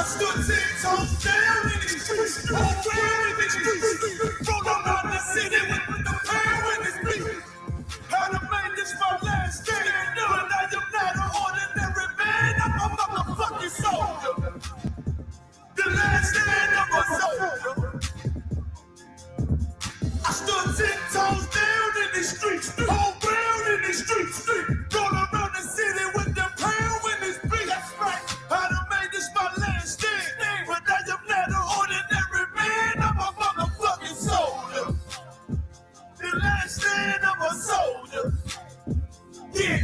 stood 10 toes down in the streets, all round in the streets, roll around the city with the pound in the street. How to make this my last day, but I am not an ordinary man, I'm a motherfucking soldier. The last stand of a soldier. I stood 10 toes down in the streets, all round in the streets, roll around the city with the pound in the street. That's right. How to make this my last stand, but I am not an ordinary man, I'm a motherfucking soldier. The last stand of a soldier. Yeah.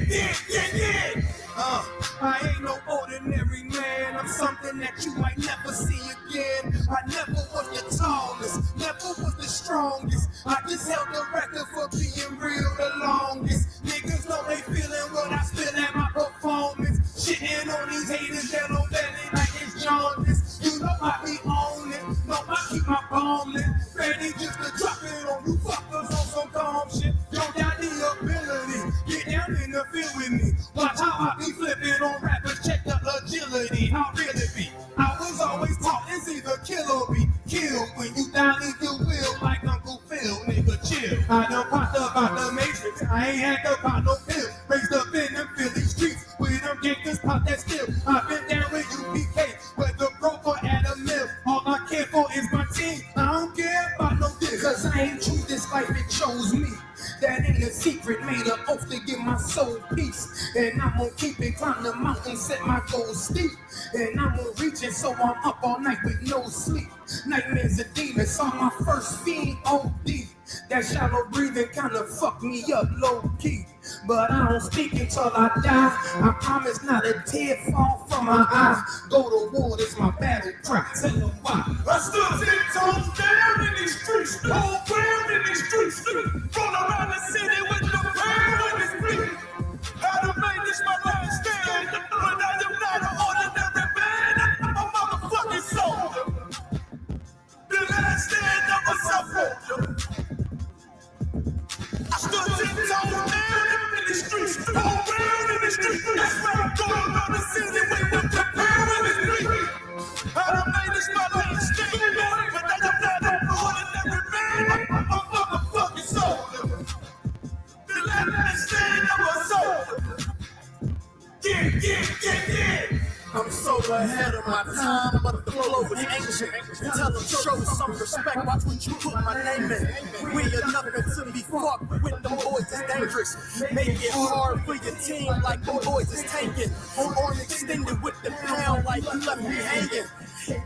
I ain't no ordinary man. I'm something that you might never see again. I never was the tallest, never was the strongest. I just held the record for being real the longest. Niggas know they feeling what I spill at my performance. Shitting on these haters that don't belly like it's jaundice. You know I be on it, know I keep my bomb lit. Ready just to drop it on you fuckers on some calm shit. Yo, got the ability, get down in the field with me. Watch how I be flipping on rappers, check the agility, how real it be. I was always taught it's either kill or be killed. When you die, leave your will like Uncle Phil, nigga chill. I done popped up out the matrix, I ain't had to pop no pill. Raised up in them Philly streets, with them gangsters pop that still. I've been down with UPK, whether broke or at a mill. All I care for is my team, I don't care about no dick. Cause I ain't choose this life, it chose me. That ain't a secret, made an oath to give my soul peace. And I'm gonna keep it, climb the mountain, set my goals steep. And I'm gonna reach it, so I'm up all night with no sleep. Nightmares of demons, saw my first fiend OD. That shallow breathing kinda fucked me up low key. But I don't speak until I die. I promise not a tear fall from my eye. Go to war, this my battle cry. Tell them why. I stood 10 toes down in these streets, all round in these streets, roll around the city with the pound in the street. How to make this my last stand, but I am not an ordinary man, I'm a motherfucking soldier. The last stand of a soldier. I stood 10 toes down in the streets, all round in the streets. That's right, I'm going around the city with the pound in the street. How to make this my last stand, but I am not an ordinary man, I'm a motherfucking soldier. The last stand of a soldier. Yeah. I'm so ahead of my time, but the flow is ancient. Tell them, show some respect, watch what you put my name in. We are nothing to be fucked with, them boys is dangerous. Make it hard for your team like them boys is tanking. Arm extended with the pound like you left me hanging.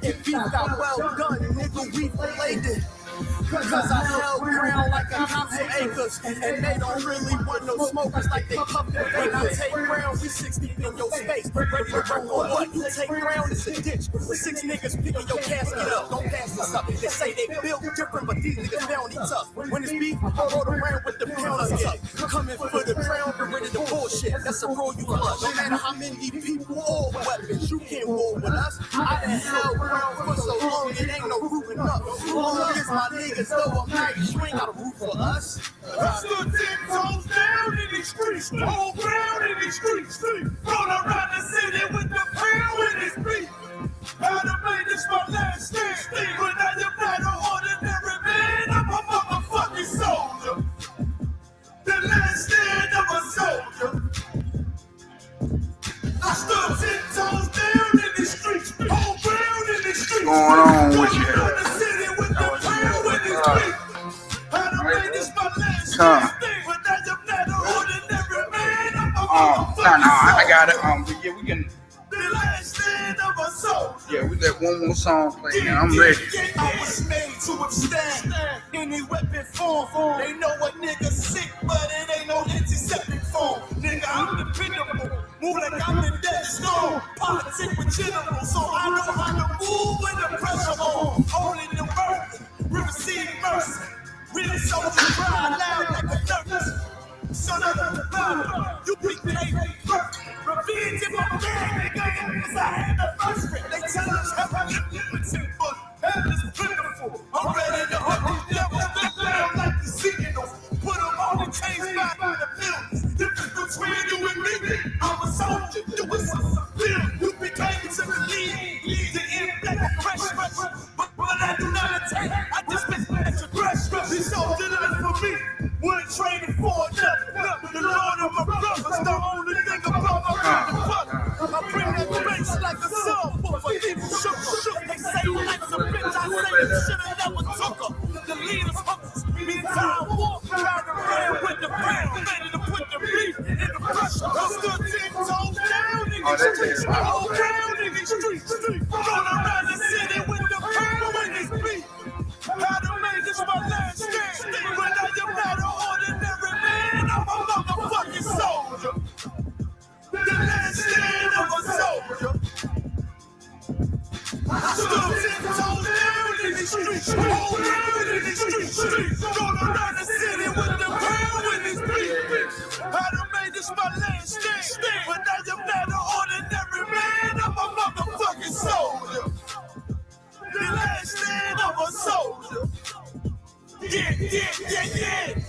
If you got well done, nigga, we flayed it. Cause I held ground like a council acres. And they don't really want no smokers like they puffin' fake. I take ground, we 60 in your space. Ready to work on what? You take ground, it's a ditch. With 6 niggas picking your casket up. Don't pass this up. They say they built different, but these niggas found each tough. When it's beef, I rode around with the pounders up. Coming for the crown, get rid of the bullshit. That's a role you flush. No matter how many people or weapons, you can't war with us. I done held ground for so long, it ain't no roofing up. Long as my niggas know I'm nice, you ain't got a roof for us. I stood 10 toes down in these streets, all round in these streets, roll around the city with the pound in the street. How to make this my last stand, but I am not an ordinary man, I'm a motherfucking soldier. The last stand of a soldier. I stood 10 toes down in the streets, all round in the streets, Going on with you? around the city with the pound in the street. How to make this my last stand, but I am not an ordinary man, I'm a motherfucking I got it. Yeah, we can. The last stand of a soldier. Yeah, we let one more song play, and I'm ready. I was made to withstand any weapon form. They know a nigga sick, but it ain't no antiseptic form. Nigga, I'm dependable. Move like I'm in death storm. Politic with general, so I know how to move when the pressure on. Only the burden, we receive mercy. Real soldiers cry loud like a nurse. Son of the blood, you be paid. Revenge in my bag, nigga, cause I had the first rate. They tell us how I live limited, but hell is pitiful. I'm ready to hunt these devils, flip down like the signals. Put them on the chains by the millions. Difference between you and me, I'm a soldier, you was a civilian. You became to the lead the these streets. All around in these streets. Going around the city with the power in this beat. How to make this my last stand. But I am not an ordinary man. I'm a motherfucking soldier. The last stand of a soldier. Stood 10 toes down in these streets. All around in these streets. Going around the city with the power in this beat. How to make this my last stand. But I am not an ordinary man. I'm a motherfucking soldier. The last stand of a soldier. Yeah.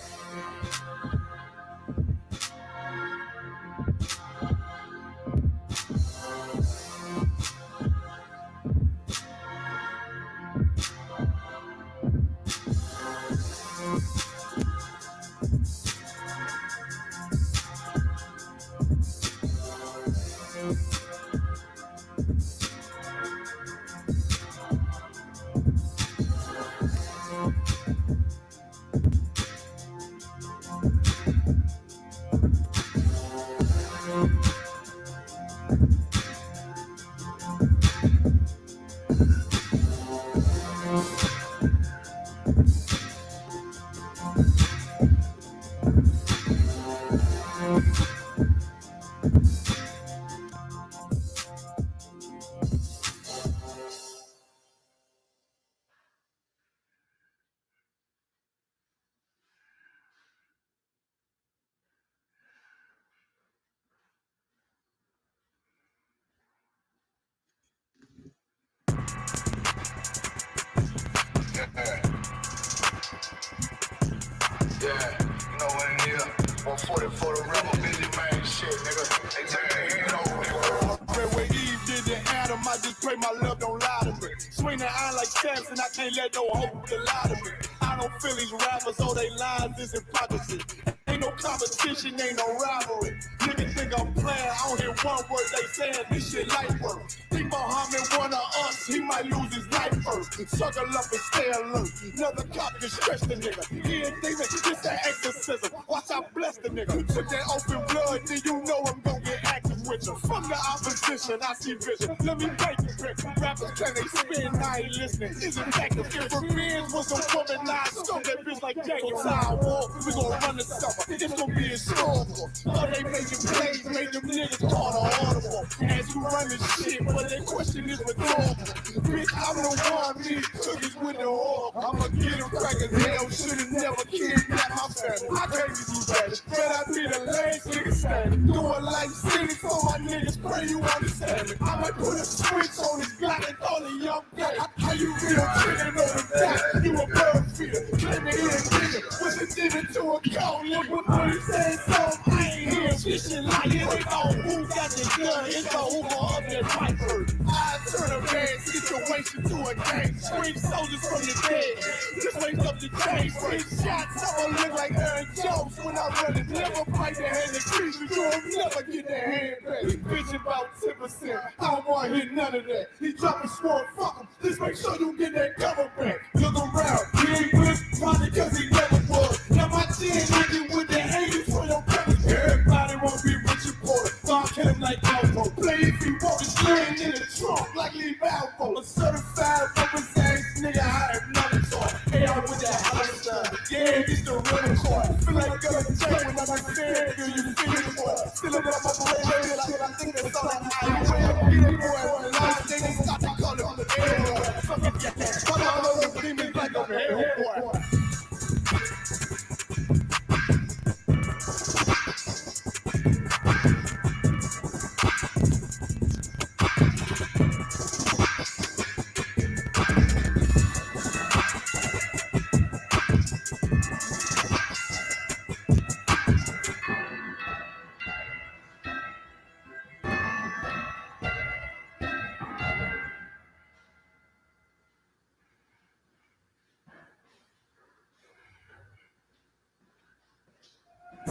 Yeah, you know what it is. 140 for the rebel, busy man, shit, nigga. They take their hand over, nigga. Pray where Eve did to Adam, I just pray my love don't lie to me. Swing the iron like Samson, I can't let no hope to lie to me. I don't feel these rappers, all they lies is hypocrisy. Ain't no competition, ain't no rivalry. Niggas think I'm playing, I don't hear one word they saying, this shit light work. Think Muhammad one of us, he might lose his life first. Suckle up and stay alert. Another cop can stretch the nigga. He ain't David, this an exorcism. Watch I bless the nigga. Took that open blood, then you know I'm gonna get active with you. From the opposition, I see vision. Let me break the grip. Rappers can they spin, I ain't listening. Is it effective? If revenge was a woman, I stole that bitch like Daniel Tower War. We gon' run the summer. It's gonna be historical. All they making plays, made them niggas call the audible. As you run this shit, but their question is rhetorical. Bitch, I'm the one, me cookies with the oil. I'ma get him crackers, hell, should've never kidnapped my family. I can't do that, but I be the last nigga standing. Doing life city for my niggas, pray you understand me. I might put a switch on this Glock and call it young day. How you real chicken on the top? You a bird feeder, claiming he a nigga. Was a demon to a cold nigga. When he said something, I ain't hear this shit like it ain't all who got the gun, it's all who gon' up that pipe first. I turn a bad situation to a game. Scream soldiers from the dead. Just wake up the change. Free shots, I'ma look like Aaron Jones when I run it. Never fight the hand of creeps, you'll never get the hand back. He bitch about 10%. I don't wanna hear none of that. He dropping sword, fuck him. Just make sure you get that cover back. Look around, he ain't with probably cause he never was. Now my chin nigga with the haters for your cover. Everybody won't be rich and poor. So I kill him like Alpo. Play if you want to stand in the trunk like Lee Balfour. A certified representative nigga, I have nothing to. Hey, I'm with that hot stuff. Yeah, it's the real court. Feel like a jail when I'm stand, feel you feel it, boy. Still up on my parade, I think that's all I have. Get it, boy. Last thing they stop to call it on the air, boy. Fuck it, get that. Fuck all over the demons like a hell, boy.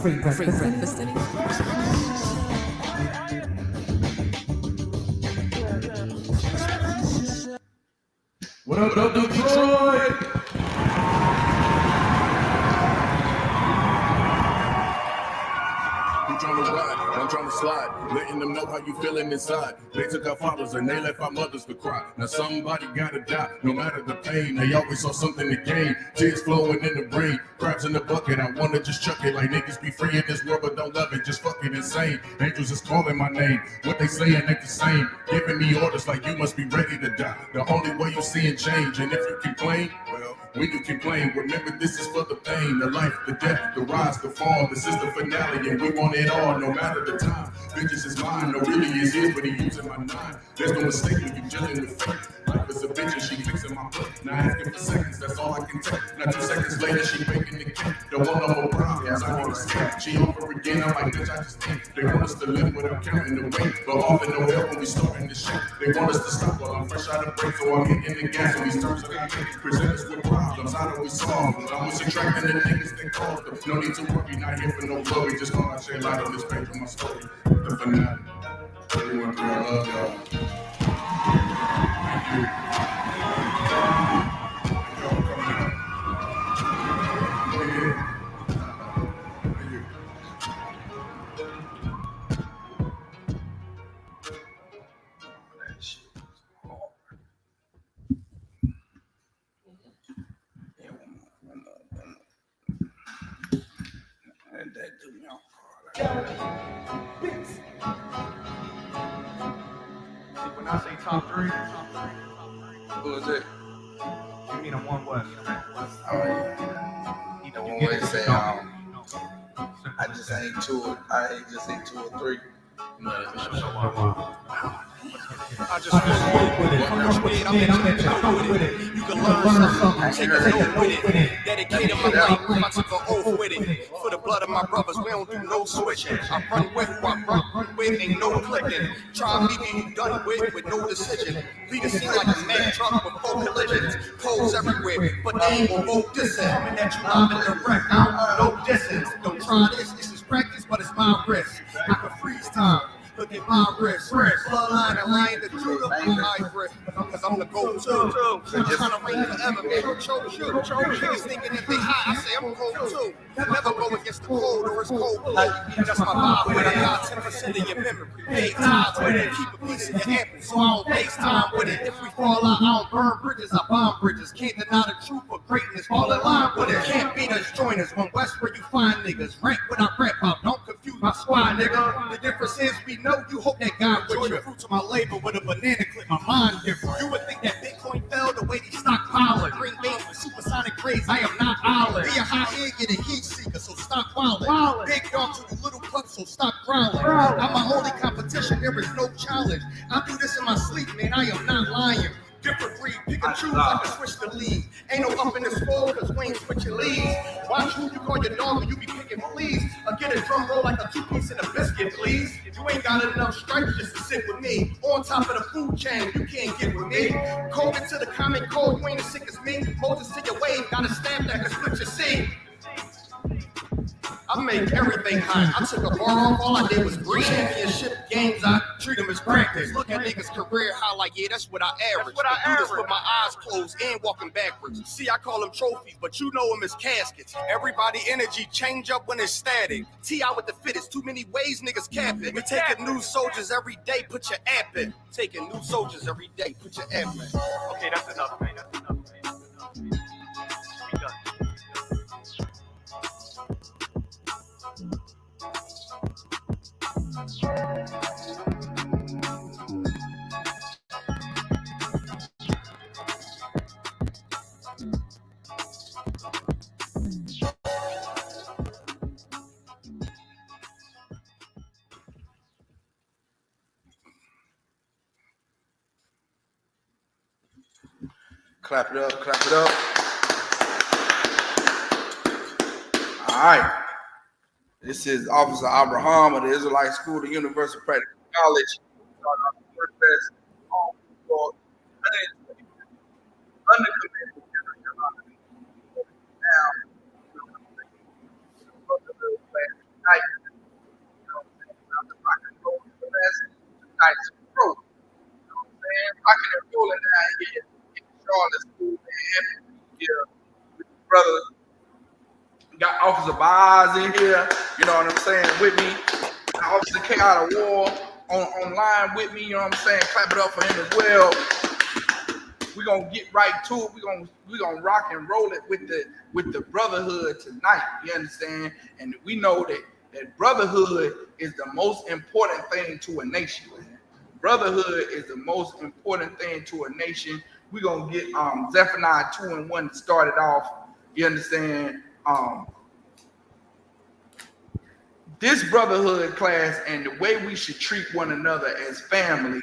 Free breakfast city. What up, Detroit? trying to ride, I'm trying to slide, letting them know how you feeling inside. They took our fathers and they left our mothers to cry. Now somebody gotta die, no matter the pain. They always saw something to gain, tears flowing in the brain, crabs in the bucket. I wanna just chuck it like niggas be free in this world but don't love it, just fucking insane. Angels is calling my name, what they saying ain't the same, giving me orders like you must be ready to die. The only way you seeing change, and if you complain, well, when you complain, remember this is for the pain, the life, the death, the rise, the fall. This is the finale, and we want it all, no matter the time. Vengeance is mine, no really is his, but he using my nine. There's no mistake when you dealing with fate. Life is a bitch and she fixing my butt. Now asking for seconds, that's all I can take. Now 2 seconds later, she baking the cake. Don't want no more problems, I need escape. She over again, I'm like, bitch, I just think. They want us to live without counting the weight, but all in no help when we starting this shit. They want us to stop while I'm fresh out of break, so I'm hitting the gas on these terms that I make. Present us with problems, I know we solve them. I'm subtracting the niggas that caused them. No need to worry, not here for no glory. Just call I shed light on this page of my story. The finale. Everyone, I love y'all. Thank you. That do me off. When I say top three, Who is it? you mean I'm one West. Oh, yeah. The one way to say, I just ain't two, I ain't just ain't 2 or 3. I just want with it. I'm with it. You can learn something, take a note with it. Dedicated my life, I took an oath with it. For the blood of my brothers, we don't do no switching. I run with who I run with, ain't no clicking. Try me when you done with no decision. Lead a scene like a mad truck with 4 collisions. Poles everywhere, but they ain't gon' vote dissing. Coming at you live in the wreck, I don't no distance. Don't try this is practice, but it's my risk. I can freeze time. Look at my wrist, bloodline and lion the Judah, hybrid, cause I'm the go-to. I'm trying to reign forever, man. Who chose you? Niggas thinking that they high, I say I'm cold too. Never go against the cold or it's cold blue. That's my vibe when I got 10% of your memory. Pay times with it, keep a piece of your apple, so I don't waste time with it. If we fall out, I don't burn bridges, I bomb bridges. Can't deny the truth of greatness, fall in line with it. Can't beat us, join us. One West where you find niggas. Rank what I rap about, don't confuse my squad, nigga. The difference is we know you hope that God with you. Fruits of my labor with a banana clip, my mind different. You would think that Bitcoin fell the way they stockpile it. Green beans with supersonic grades, I am not island. Be a hot air, get a heat seeker, so stop wildin'. Big dog to the little pups, so stop growling. I'm my only competition, there is no challenge. I do this in my sleep, man, I am not lying. Different breed, pick and choose, I can switch the lead. Ain't no up in this fold, cause we ain't switching leads. Watch who you call your dog when you be picking fleas. Or get a drum roll like a 2-piece in a biscuit, please. You ain't got enough stripes just to sit with me. On top of the food chain, you can't get with me. COVID to the common cold, you ain't as sick as me. Moses to your wave, got a stamp that can split your seed. I make everything hot. I took a bar off, all I did was breathe. Championship games, I treat them as practice. Look at niggas' career highlight, yeah, that's what I average. I do this with my eyes closed and walking backwards. See, I call them trophies, but you know them as caskets. Everybody energy change up when it's static. T.I. with the fittest, too many ways niggas cap it. We taking new soldiers every day, put your app in. Taking new soldiers every day, put your app in. Okay, that's enough, man. That's enough, man. We done. Clap it up, clap it up. All right. This is Officer Abraham of the Israelite School, the University of Practical College. Brother, got Officer Boz in here, you know what I'm saying, with me. Officer K out of war online with me, you know what I'm saying? Clap it up for him as well. We're gonna get right to it. We're gonna rock and roll it with the brotherhood tonight. You understand? And we know that brotherhood is the most important thing to a nation. Brotherhood is the most important thing to a nation. We're gonna get Zephaniah 2:1 started off. You understand? This brotherhood class and the way we should treat one another as family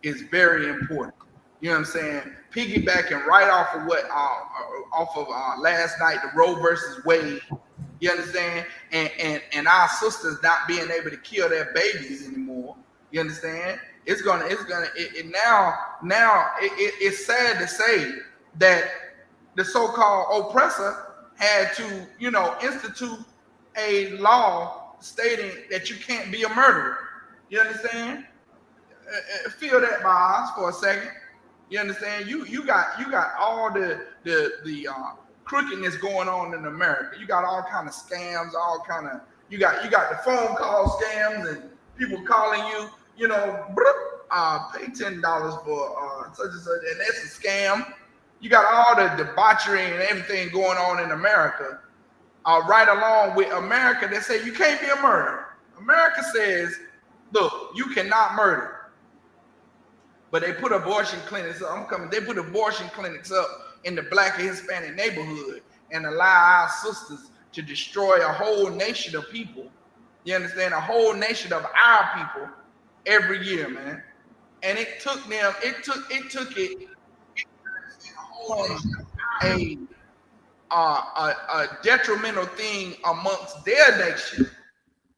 is very important. You know what I'm saying? Piggybacking right off of what last night, the Roe versus Wade. You understand? And our sisters not being able to kill their babies anymore. You understand? It's sad to say that the so-called oppressor had to, institute a law stating that you can't be a murderer. You understand? Feel that, Boz, for a second. You understand? You got all the crookedness going on in America. You got all kind of scams, you got the phone call scams and people calling you, pay $10 for such and such, and that's a scam. You got all the debauchery and everything going on in America. Right along with America, they say you can't be a murderer. America says, look, you cannot murder. But they put abortion clinics up. They put abortion clinics up in the Black and Hispanic neighborhood and allow our sisters to destroy a whole nation of people. You understand? A whole nation of our people every year, man. And it took them. It took a detrimental thing amongst their nation.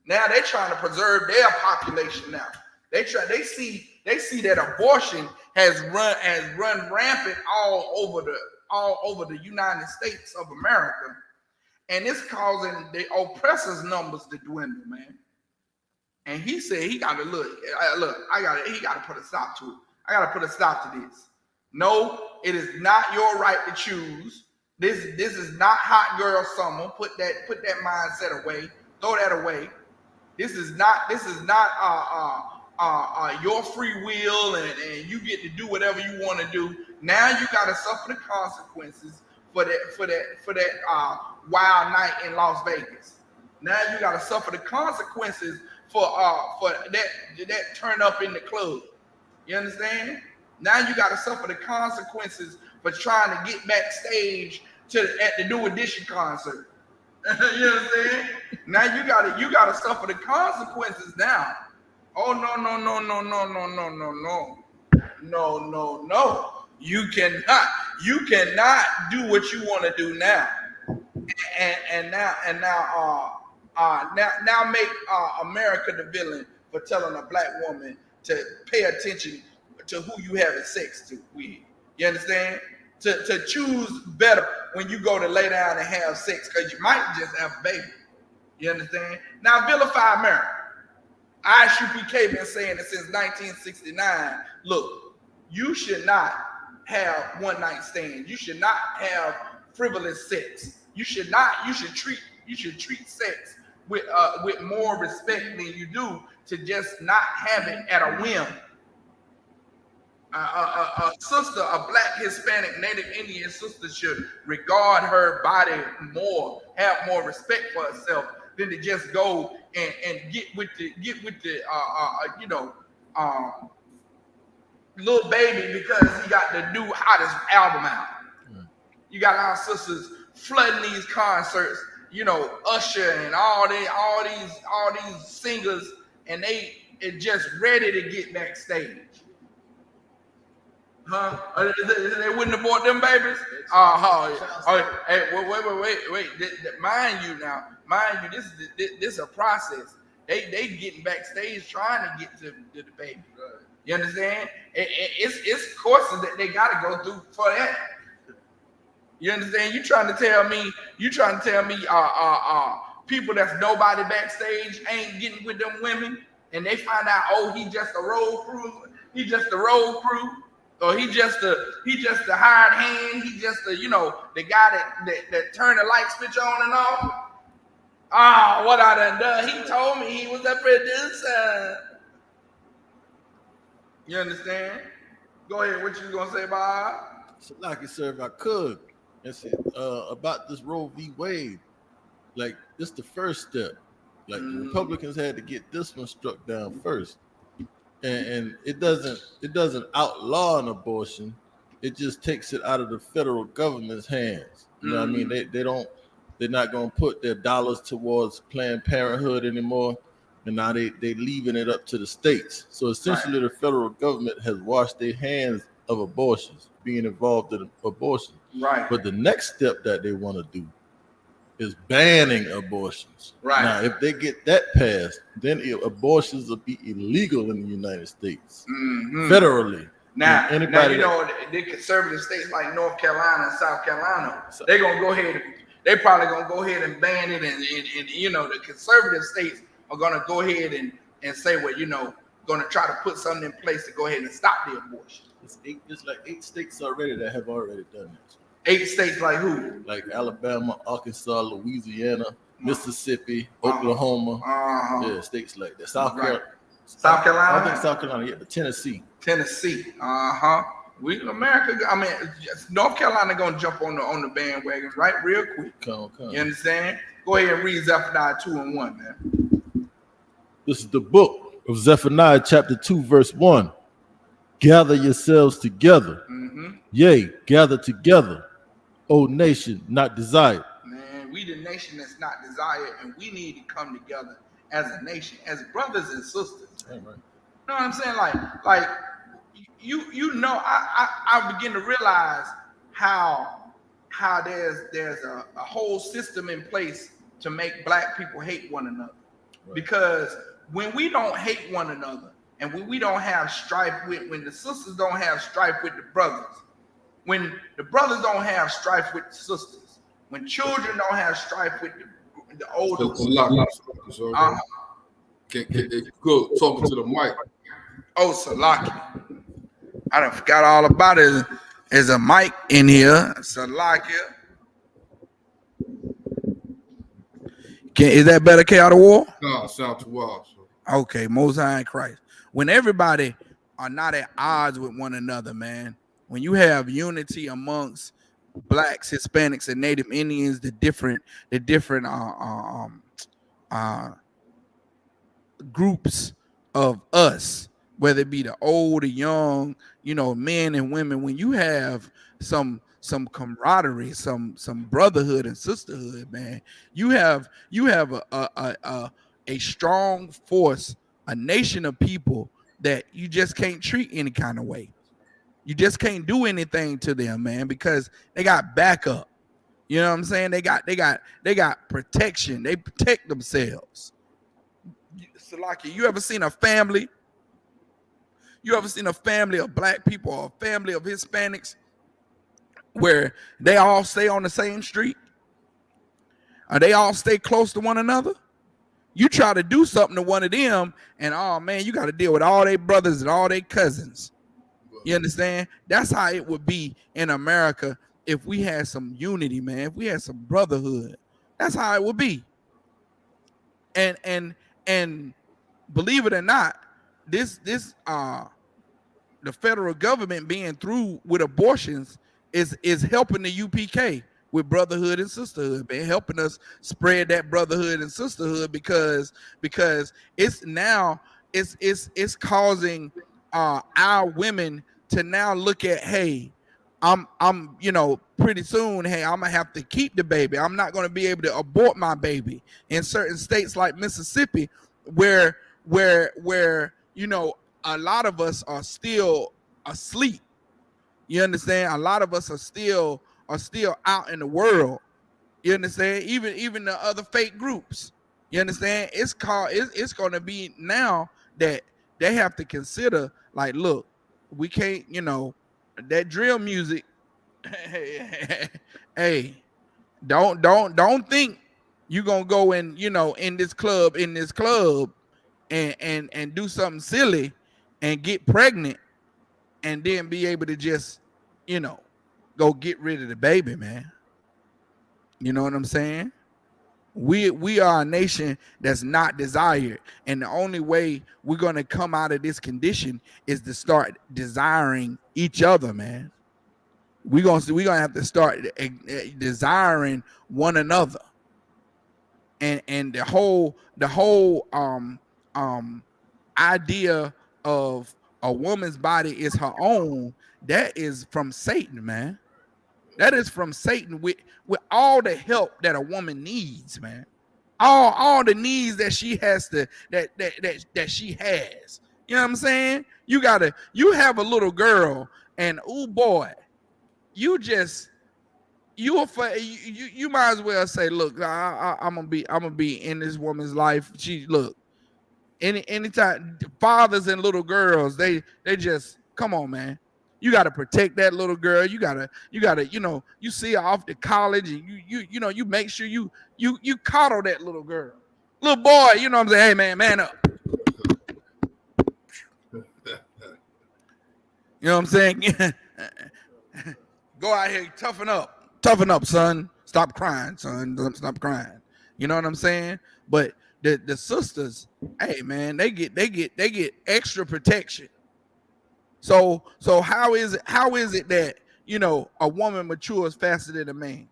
Now they're trying to preserve their population. Now they see that abortion has run rampant all over the United States of America, and it's causing the oppressors' numbers to dwindle, man. And he said he got to he got to put a stop to it. I got to put a stop to this. No, it is not your right to choose. This is not hot girl summer. Put that mindset away. Throw that away. This is not your free will and you get to do whatever you want to do. Now you got to suffer the consequences for that wild night in Las Vegas. Now you got to suffer the consequences for that turn up in the club. You understand? Now you got to suffer the consequences for trying to get backstage at the New Edition concert. You know what I'm saying? Now you gotta suffer the consequences now. Oh no. You cannot do what you want to do now. And now make America the villain for telling a black woman to pay attention to who you having sex with. You understand? To choose better when you go to lay down and have sex, because you might just have a baby. You understand? Now vilify America. Isupk been saying it since 1969. Look, you should not have one night stands. You should not have frivolous sex. You should treat sex with more respect than you do to just not have it at a whim. A sister, a black, Hispanic, Native Indian sister should regard her body more, have more respect for herself than to just go and get with the little baby because he got the new hottest album out. You got our sisters flooding these concerts, Usher and all these singers, and they are just ready to get backstage. Huh? They wouldn't have bought them babies? Hey, wait. Mind you, this is a process. They getting backstage trying to get to the baby. You understand? It's courses that they got to go through for that. You understand? You trying to tell me people that's nobody backstage ain't getting with them women, and they find out, oh, he just a road crew. Or he just a hired hand. He just the guy that turn the light switch on and off. Ah, what I done done? He told me he was a producer. You understand? Go ahead. What you gonna say, Bob? So like I said, if I could, that's it. About this Roe v. Wade, like this the first step. Like the Republicans had to get this one struck down first, and it doesn't outlaw an abortion. It just takes it out of the federal government's hands. You know what I mean? They're not gonna put their dollars towards Planned Parenthood anymore, and now they leaving it up to the states. So essentially, the federal government has washed their hands of abortions, being involved in abortion. Right. But the next step that they want to do is banning abortions. Right. Now, if they get that passed, then abortions will be illegal in the United States federally. Now, anybody you know, the conservative states like North Carolina and South Carolina, they're gonna go ahead. They probably gonna go ahead and ban it, and you know, the conservative states are gonna go ahead and say, well, you know, gonna try to put something in place to go ahead and stop the abortion. It's like 8 states already that have already done that. 8 states like who? Like Alabama, Arkansas, Louisiana, Mississippi, Oklahoma. Yeah, states like that. South Carolina. South Carolina? I think South Carolina, yeah, Tennessee. Tennessee. We America, I mean, North Carolina gonna jump on the bandwagon right real quick. Come. You understand? Go ahead and read Zephaniah 2:1, man. This is the book of Zephaniah, chapter 2, verse 1. Gather yourselves together. Yea, gather together, O nation not desired. Man, we the nation that's not desired, and we need to come together as a nation, as brothers and sisters. Right. You know what I'm saying? Like you know, I begin to realize how there's a whole system in place to make black people hate one another. Right. Because when we don't hate one another, and when we don't have strife when the sisters don't have strife with the brothers, when the brothers don't have strife with the sisters, when children don't have strife with the older ones. Good talking to the mic. Oh, Salaki. I done forgot all about it. There's a mic in here. Salaki. Is that better, K out of war? No, sound too wild. So. Okay, Most High in Christ. When everybody are not at odds with one another, man. When you have unity amongst blacks, Hispanics, and Native Indians, the different groups of us, whether it be the old or young, you know, men and women, when you have some camaraderie, some brotherhood and sisterhood, man, you have a strong force, a nation of people that you just can't treat any kind of way. You just can't do anything to them, man, because they got backup. You know what I'm saying? They got protection. They protect themselves. Salaki, you ever seen a family? You ever seen a family of black people or a family of Hispanics where they all stay on the same street? Or they all stay close to one another? You try to do something to one of them, and oh man, you got to deal with all their brothers and all their cousins. You understand? That's how it would be in America if we had some unity, man. If we had some brotherhood, that's how it would be. And believe it or not, this the federal government being through with abortions is helping the UPK with brotherhood and sisterhood, man, helping us spread that brotherhood and sisterhood because it's now it's causing our women to now look at, hey, I'm you know, pretty soon, hey, I'm gonna have to keep the baby. I'm not gonna be able to abort my baby in certain states like Mississippi, where you know, a lot of us are still asleep. You understand? A lot of us are still out in the world. You understand? Even the other fake groups. You understand? It's going to be now that they have to consider, like, look, we can't, you know, that drill music. Hey, don't think you're gonna go in, you know, in this club and do something silly and get pregnant and then be able to just, you know, go get rid of the baby, man. You know what I'm saying? We are a nation that's not desired, and the only way we're gonna come out of this condition is to start desiring each other, man. We're gonna have to start desiring one another, and the whole idea of a woman's body is her own, that is from Satan, man. That is from Satan with all the help that a woman needs, man. All the needs that she has to that she has. You know what I'm saying? You have a little girl, and oh boy, you might as well say, look, I'm gonna be in this woman's life. She look, anytime fathers and little girls, they just come on, man. You got to protect that little girl. You gotta, you see her off to college, and you make sure you coddle that little girl, little boy. You know what I'm saying? Hey, man up. You know what I'm saying? Go out here, toughen up, son. Stop crying, son. Stop crying. You know what I'm saying? But the sisters, hey man, they get extra protection. So how is it that a woman matures faster than a man?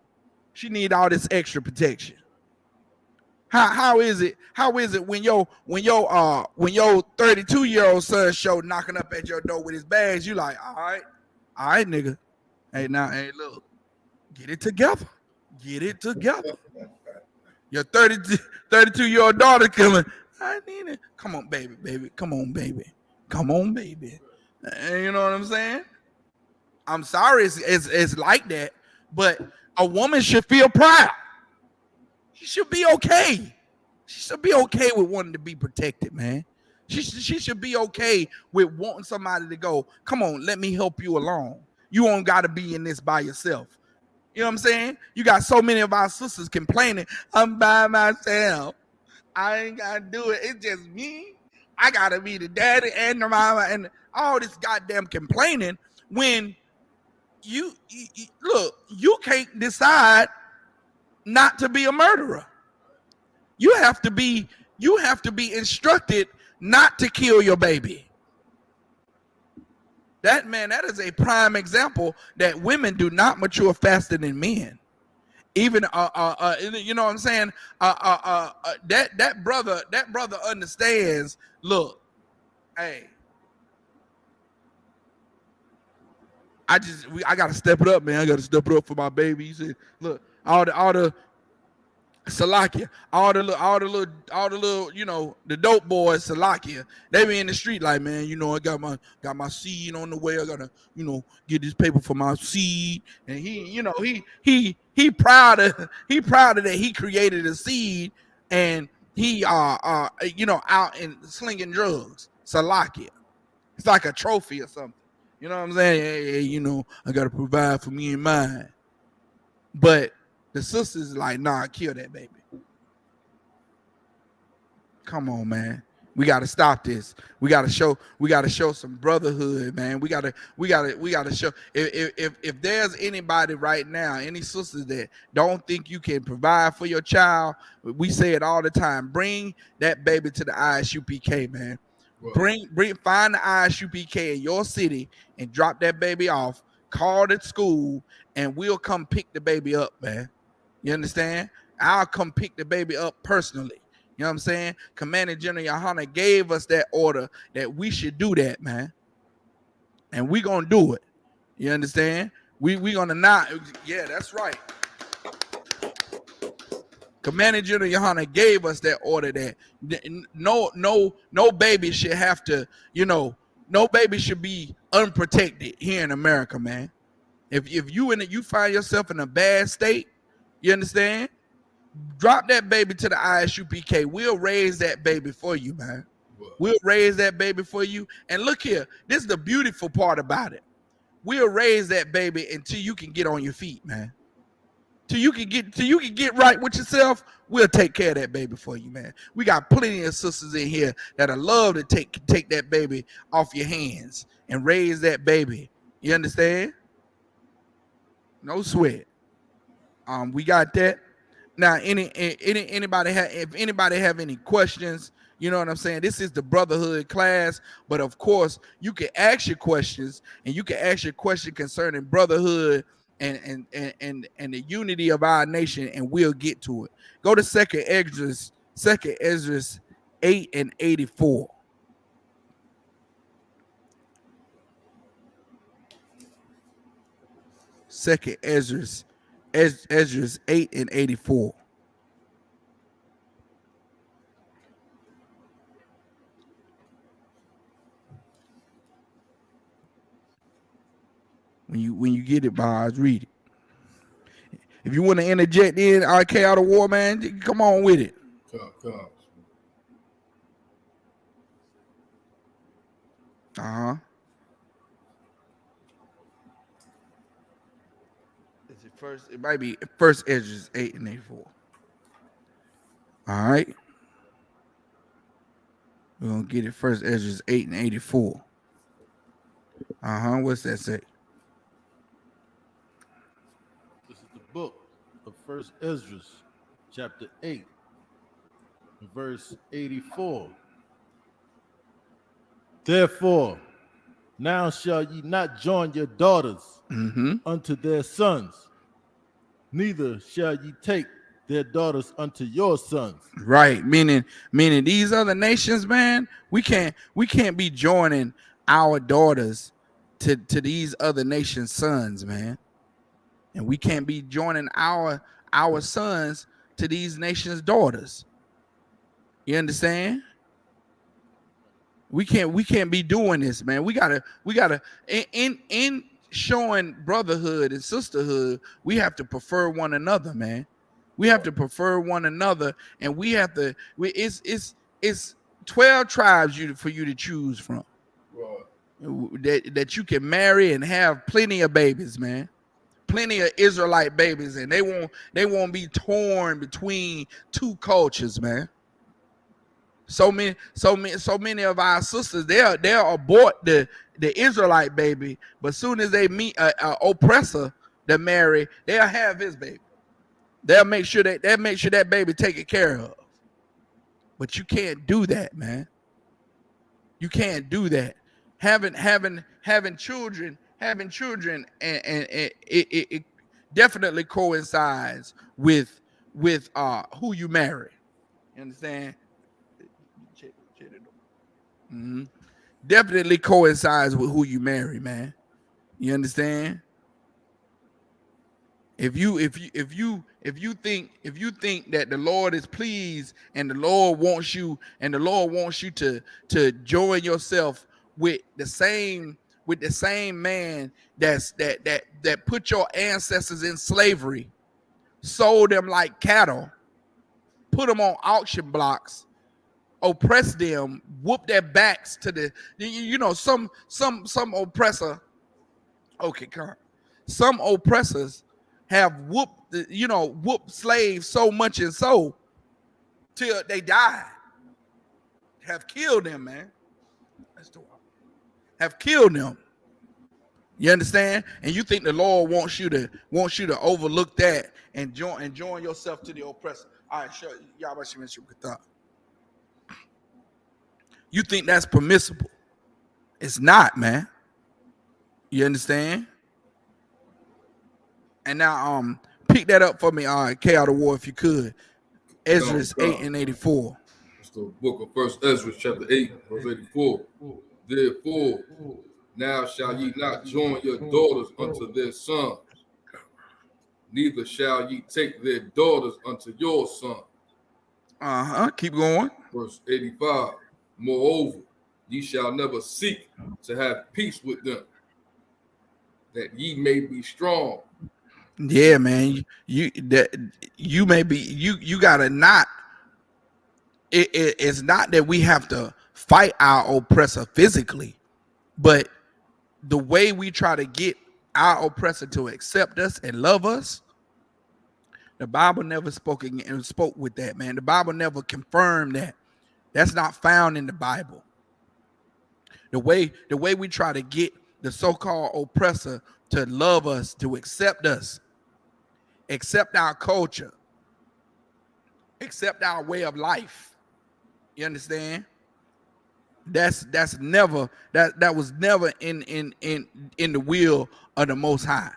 She need all this extra protection. How is it when your 32-year-old son show knocking up at your door with his bags, you like, all right, nigga. Hey, look, get it together. Your 32-year-old daughter coming, I need it. Come on, baby. Come on, baby. You know what I'm saying? I'm sorry it's like that, but a woman should feel proud. She should be okay. She should be okay with wanting to be protected, man. She should be okay with wanting somebody to go, come on, let me help you along. You don't got to be in this by yourself. You know what I'm saying? You got so many of our sisters complaining, I'm by myself. I ain't got to do it. It's just me. I got to be the daddy and the mama and all this goddamn complaining when you look, you can't decide not to be a murderer. You have to be instructed not to kill your baby. That is a prime example that women do not mature faster than men. Even you know what I'm saying? That brother understands. Look, hey, I gotta step it up, man. I gotta step it up for my baby. He said, look, all the Salakia, all the little, the dope boys, Salakia, they be in the street like, man, I got my seed on the way. I gotta, get this paper for my seed. And he proud of that he created a seed, and he out and slinging drugs. Salakia. It's like a trophy or something. You know what I'm saying? Hey, I gotta provide for me and mine. But the sisters like, nah, kill that baby. Come on, man. We got to stop this. We got to show some brotherhood, man. We got to show if there's anybody right now, any sisters that don't think you can provide for your child, we say it all the time. Bring that baby to the ISUPK, man. Well, find the ISUPK in your city and drop that baby off. Call the school and we'll come pick the baby up, man. You understand? I'll come pick the baby up personally. You know what I'm saying? Commander General Yohana gave us that order that we should do that, man. And we gonna do it. You understand? We gonna not. Yeah, that's right. Commander General Yohana gave us that order that no baby should have to, no baby should be unprotected here in America, man. If you find yourself in a bad state, you understand? Drop that baby to the ISUPK. We'll raise that baby for you, man. We'll raise that baby for you. And look here, this is the beautiful part about it. We'll raise that baby until you can get on your feet, man. Till you can get right with yourself. We'll take care of that baby for you, man. We got plenty of sisters in here that'll love to take that baby off your hands and raise that baby. You understand? No sweat. We got that. Now, anybody if anybody have any questions, you know what I'm saying? This is the Brotherhood class, but of course, you can ask your questions, and you can ask your question concerning Brotherhood and the unity of our nation, and we'll get to it. Go to Second Esdras 8 and 84. Second Esdras 8 and 84. When you get it, Boz, read it. If you want to interject in RK out of war, man, come on with it. Come. Is it first? It might be First Esdras 8 and 84. All right. We're gonna get it First Esdras 8 and 84. What's that say? This is the book of First Esdras, chapter 8, verse 84. Therefore, now shall ye not join your daughters unto their sons, neither shall ye take their daughters unto your sons. Right, meaning these other nations, man, we can't be joining our daughters to these other nations' sons, man. And we can't be joining our sons to these nations' daughters. You understand? We can't be doing this, man. We gotta in showing brotherhood and sisterhood, we have to prefer one another, man. We have to prefer one another, and we have to. It's 12 tribes for you to choose from. Right. That you can marry and have plenty of babies, man. Plenty of Israelite babies, and they won't be torn between two cultures, man. So many of our sisters, they'll abort the Israelite baby, but soon as they meet a oppressor that marry, they'll have his baby. They'll make sure that baby taken care of. But you can't do that, man. You can't do that. Having children, and it definitely coincides with who you marry. You understand? Definitely coincides with who you marry, man. You understand? If you think that the Lord is pleased and the Lord wants you to join yourself with the same man that put your ancestors in slavery, sold them like cattle, put them on auction blocks, oppress them, whoop their backs to the some oppressor. Okay, come on. Some oppressors have whooped slaves so much and so till they died. Have killed them, man. Have killed them. You understand? And you think the Lord wants you to overlook that and join yourself to the oppressor. All right, sure. You think that's permissible? It's not, man. You understand? And now pick that up for me, K out of war, if you could. Esdras 8 and 84. It's the book of First Esdras, chapter 8, verse 84. Therefore, now shall ye not join your daughters unto their sons, neither shall ye take their daughters unto your sons. Keep going. Verse 85. Moreover, ye shall never seek to have peace with them, that ye may be strong. Yeah, man. You gotta not. It's not that we have to fight our oppressor physically, but the way we try to get our oppressor to accept us and love us, the Bible never spoke with that, man. The Bible never confirmed that. That's not found in the Bible. The way we try to get the so-called oppressor to love us, to accept us, accept our culture, accept our way of life. You understand? That's never that was never in the will of the Most High.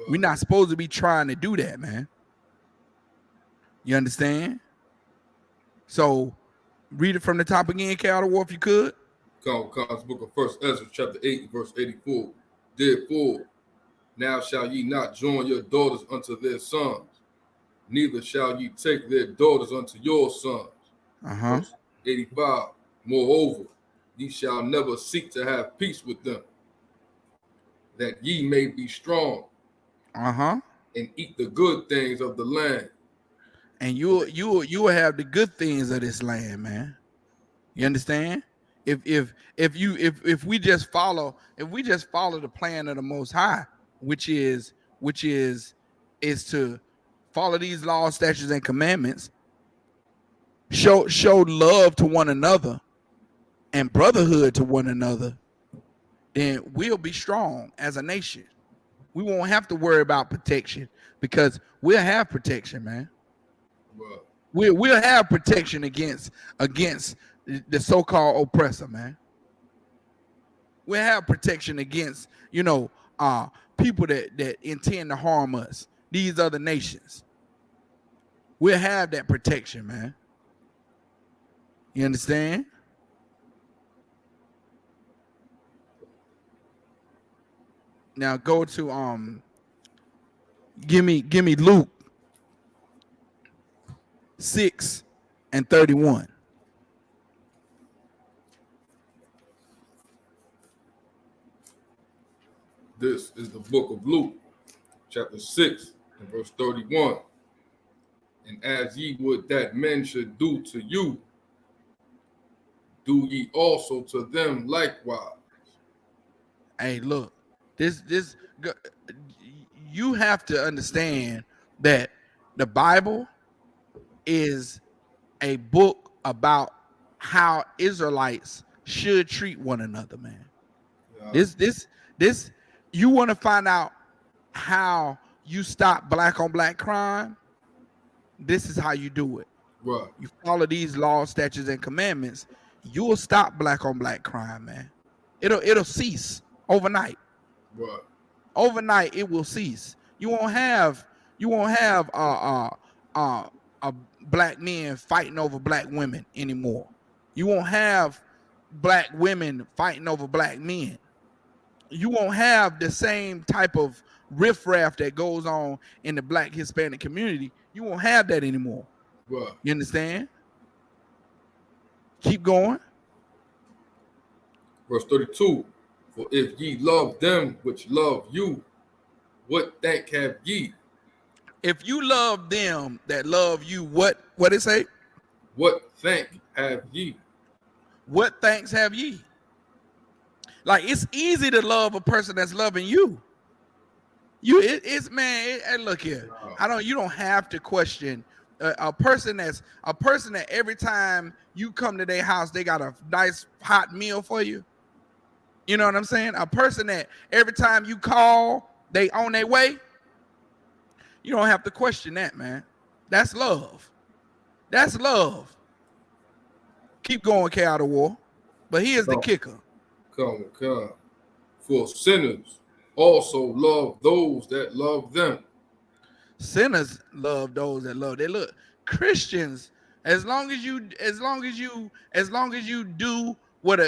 We're not supposed to be trying to do that, man. You understand? So read it from the top again, Cal, if you could. God's book of First Ezra, chapter 8, verse 84. Therefore, now shall ye not join your daughters unto their sons, neither shall ye take their daughters unto your sons. Verse 85. Moreover, ye shall never seek to have peace with them, that ye may be strong, and eat the good things of the land. And you will have the good things of this land, man. You understand? If we just follow the plan of the Most High, which is to follow these laws, statutes, and commandments, show love to one another and brotherhood to one another, then we'll be strong as a nation. We won't have to worry about protection because we'll have protection, man. We'll have protection against the so-called oppressor, man. We'll have protection against, people that intend to harm us, these other nations. We'll have that protection, man. You understand? Now go to give me Luke 6:31. This is the book of Luke, chapter 6, and verse 31. And as ye would that men should do to you, do ye also to them likewise. Hey, look, this you have to understand that the Bible is a book about how Israelites should treat one another, man. This you want to find out how you stop black on black crime? This is how you do it. Right. You follow these laws, statutes, and commandments, you will stop black on black crime, man. It'll cease overnight. Right. Overnight, it will cease. You won't have black men fighting over black women anymore. You won't have black women fighting over black men. You won't have the same type of riffraff that goes on in the black Hispanic community. You won't have that anymore. Right. You understand? Keep going. Verse 32. For if ye love them which love you, what thank have ye? If you love them that love you, what it say? What thank have ye? What thanks have ye? Like, it's easy to love a person that's loving you. It's man. Look here. You don't have to question a person that every time you come to their house, they got a nice hot meal for you. You know what I'm saying? A person that every time you call, they on their way. You don't have to question that, man. That's love. That's love. Keep going, K out of war. But here's the kicker. Come. For sinners also love those that love them. Sinners love those that love. They look Christians. As long as you do what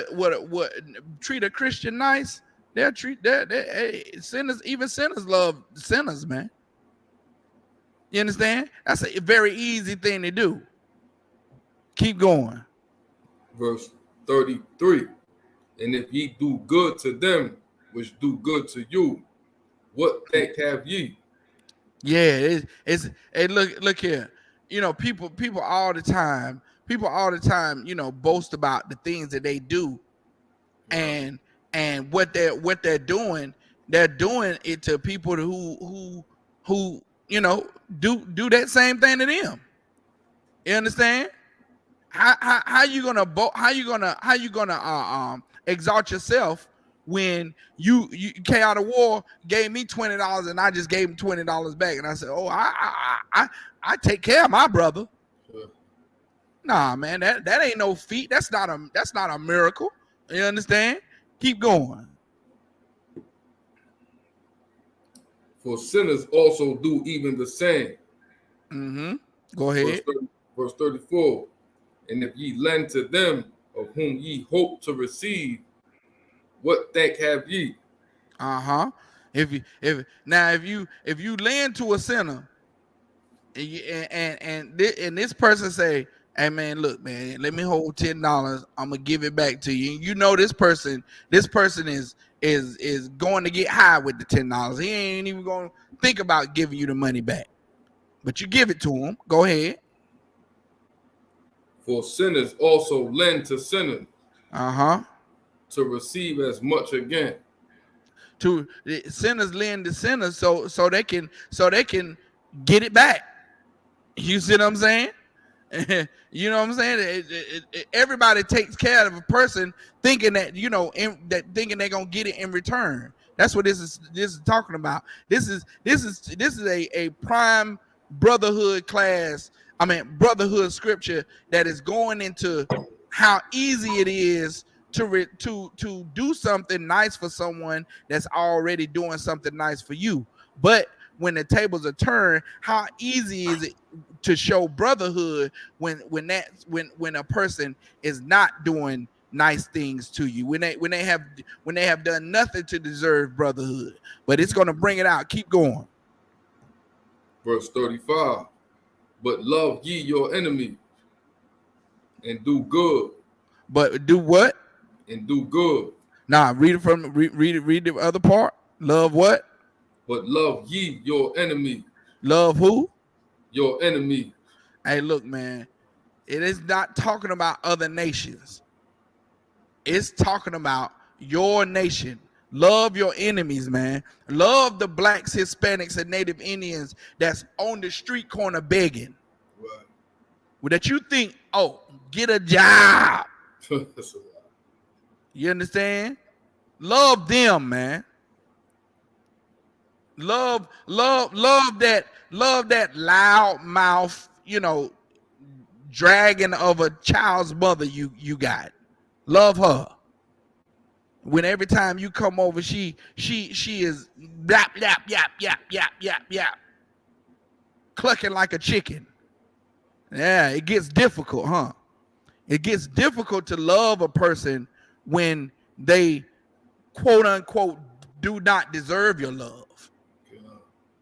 treat a Christian nice, they'll treat sinners. Even sinners love sinners, man. You understand? That's a very easy thing to do. Keep going. Verse 33. And if ye do good to them which do good to you, what thank have ye? Yeah, hey, look here. People all the time, boast about the things that they do, and what they're doing it to people who do that same thing to them. You understand? How you gonna exalt yourself when you came out of war, gave me $20 and I just gave him $20 back, and I said, "Oh, I take care of my brother." Sure. Nah, man, that ain't no feat. That's not a miracle. You understand? Keep going. For sinners also do even the same. Mm-hmm. Go ahead. Verse 34. And if ye lend to them of whom ye hope to receive, what thank have ye? Uh-huh. If you lend to a sinner, and this person say, "Hey man, look, man, let me hold $10. I'm gonna give it back to you." And you know this person is going to get high with the $10. He ain't even gonna think about giving you the money back. But you give it to him. Go ahead. For sinners also lend to sinners Uh-huh. to receive as much again. To sinners lend to sinners so they can get it back. You see what I'm saying? You know what I'm saying? Everybody takes care of a person thinking that thinking they're gonna get it in return. That's what this is talking about. This is a prime brotherhood class. I mean brotherhood scripture that is going into how easy it is to do something nice for someone that's already doing something nice for you. But when the tables are turned, how easy is it to show brotherhood when a person is not doing nice things to you, when they have done nothing to deserve brotherhood? But it's going to bring it out. Keep going. Verse 35. But love ye your enemies and do good. But do what? And do good. Nah, read the other part. Love what? But love ye your enemies. Love who? Your enemies. Hey, look, man, it is not talking about other nations. It's talking about your nation. Love your enemies, man. Love the blacks, Hispanics, and Native Indians that's on the street corner begging. Right. That you think, oh, get a job. You understand? Love them, man. Love that loud mouth, dragon of a child's mother you got. Love her. When every time you come over, she is yap yap yap yap yap yap yap, clucking like a chicken. Yeah, it gets difficult, huh? It gets difficult to love a person when they quote unquote do not deserve your love.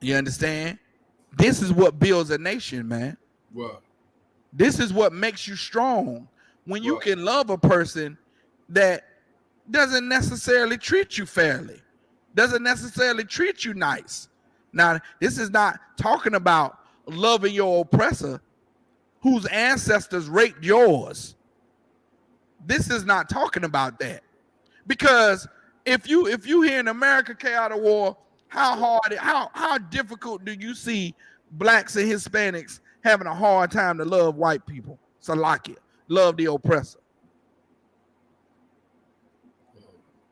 You understand? This is what builds a nation, man. Right. This is what makes you strong. When you can love a person that doesn't necessarily treat you fairly, doesn't necessarily treat you nice. Now, this is not talking about loving your oppressor whose ancestors raped yours. This is not talking about that. Because if you here in America came out of war, how difficult do you see blacks and Hispanics having a hard time to love white people? Salakia, love the oppressor.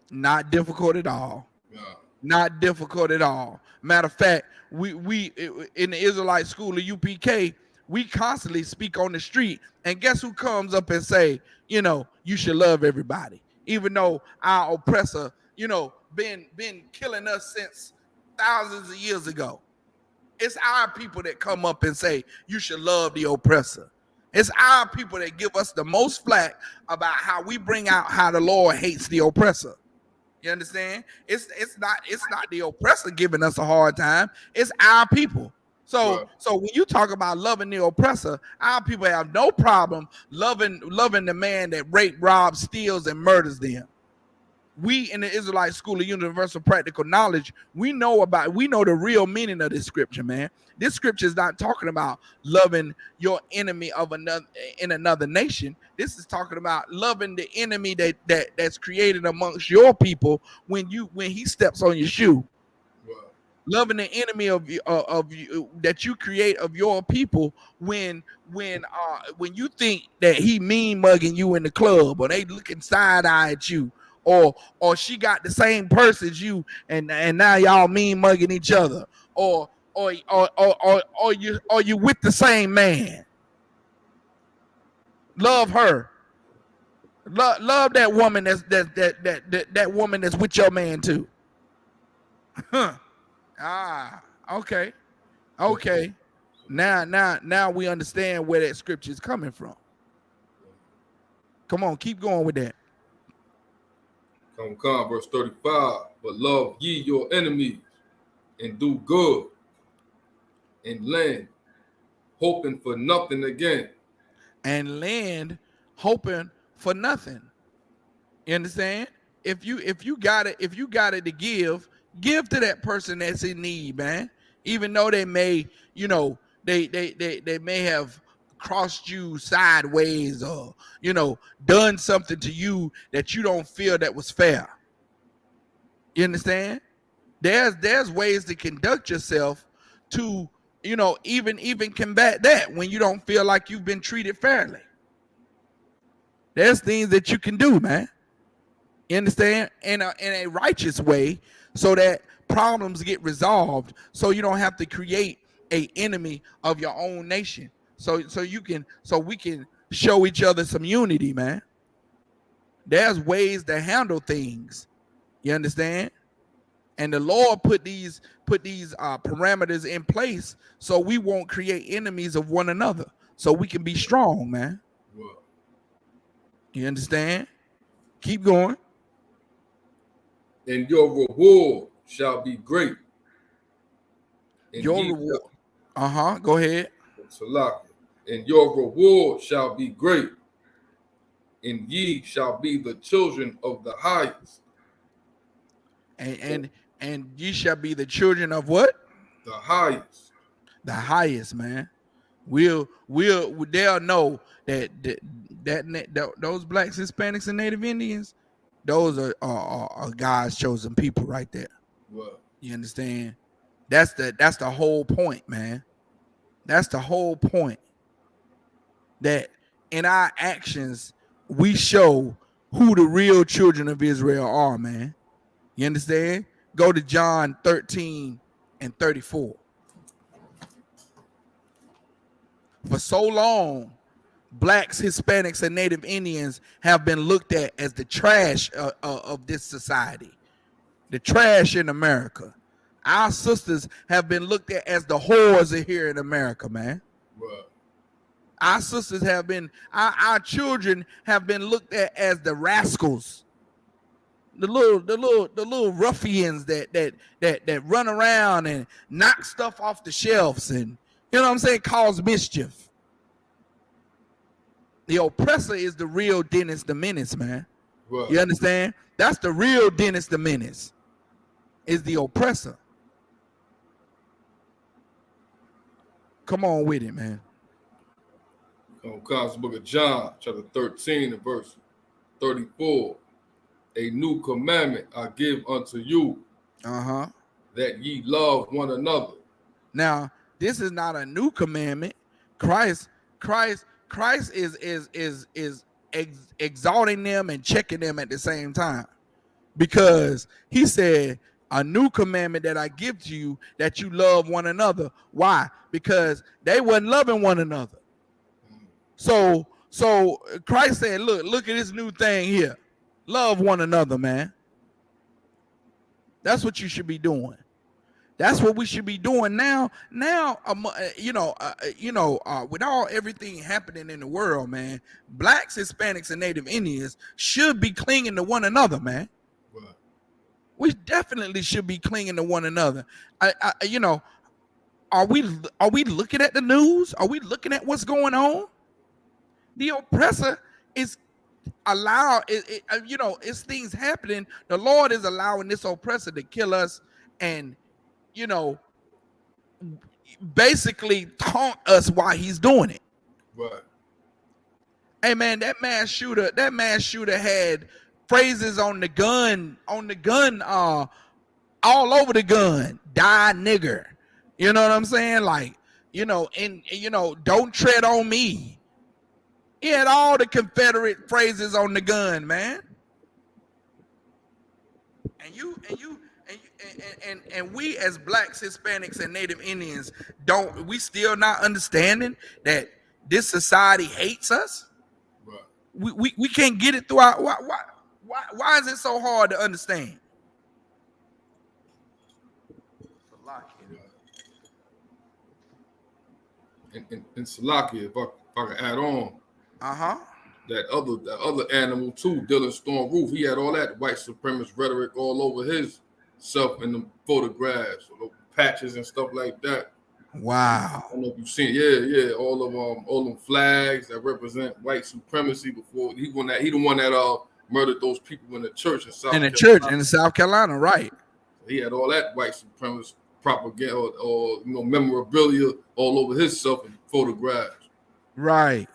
Not difficult at all. Yeah. Not difficult at all. Matter of fact, we in the Israelite school of UPK, we constantly speak on the street, and guess who comes up and say, you should love everybody, even though our oppressor, been killing us since thousands of years ago. It's our people that come up and say you should love the oppressor. It's our people that give us the most flack about how we bring out how the Lord hates the oppressor. You understand? It's not the oppressor giving us a hard time. It's our people. So when you talk about loving the oppressor, our people have no problem loving the man that rapes, robs, steals, and murders them. We in the Israelite School of Universal Practical Knowledge, we know the real meaning of this scripture, man. This scripture is not talking about loving your enemy in another nation. This is talking about loving the enemy that's created amongst your people when he steps on your shoe. Right. Loving the enemy of you that you create of your people when you think that he mean mugging you in the club, or they looking side eye at you, or she got the same purse as you, and now y'all mean mugging each other, or you with the same man. Love her. Love that woman that woman that's with your man too. Huh. Okay. Now we understand where that scripture is coming from. Come on, keep going with that. Come, verse 35. But love ye your enemies, and do good, and lend, hoping for nothing again. And lend, hoping for nothing. You understand? If you got it to give to that person that's in need, man. Even though they may, they may have crossed you sideways, or done something to you that you don't feel that was fair. You understand? There's ways to conduct yourself to, even combat that when you don't feel like you've been treated fairly. There's things that you can do, man. You understand? In a righteous way, so that problems get resolved, so you don't have to create a enemy of your own nation. So we can show each other some unity, man. There's ways to handle things. You understand? And the Lord put these parameters in place so we won't create enemies of one another. So we can be strong, man. Wow. You understand? Keep going. And your reward shall be great. And your reward. Go ahead. And your reward shall be great, and ye shall be the children of the highest. And ye shall be the children of what? The highest. The highest, man. They'll know that those blacks, Hispanics, and Native Indians, those are God's chosen people right there. What? You understand? That's the whole point, man. That's the whole point. That in our actions, we show who the real children of Israel are, man. You understand? Go to John 13 and 34. For so long, blacks, Hispanics, and Native Indians have been looked at as the trash of this society, the trash in America. Our sisters have been looked at as the whores here in America, man. Right. Our sisters have been, our children have been looked at as the rascals, the little ruffians that run around and knock stuff off the shelves and, you know what I'm saying, cause mischief. The oppressor is the real Dennis the Menace, man. Right. You understand? That's the real Dennis the Menace, is the oppressor. Come on with it, man. Comes the book of John, chapter 13 and verse 34. A new commandment I give unto you, that ye love one another. Now, this is not a new commandment. Christ is exalting them and checking them at the same time, because he said, a new commandment that I give to you, that you love one another. Why? Because they wasn't loving one another. So Christ said, look at this new thing here. Love one another, man. That's what you should be doing. That's what we should be doing now. With everything happening in the world, man, blacks, Hispanics, and Native Indians should be clinging to one another, man. Right. We definitely should be clinging to one another. Are we looking at the news? Are we looking at what's going on? The oppressor is it's things happening. The Lord is allowing this oppressor to kill us and, basically taunt us while he's doing it. Right. Hey, man, that mass shooter had phrases on the gun, all over the gun. Die, nigger. You know what I'm saying? Like, don't tread on me. He had all the Confederate phrases on the gun, man. And we as blacks, Hispanics, and Native Indians we still not understanding that this society hates us. Right. We can't get it through our why is it so hard to understand? And Salakia, if I can add on, that other animal too, Dylan Storm Roof, he had all that white supremacist rhetoric all over his self in the photographs, the patches and stuff like that. Wow. I don't know if you've seen, yeah, all them flags that represent white supremacy. Before he the one that murdered those people in the church in South Carolina, right? He had all that white supremacist propaganda or memorabilia all over himself in photographs. Right.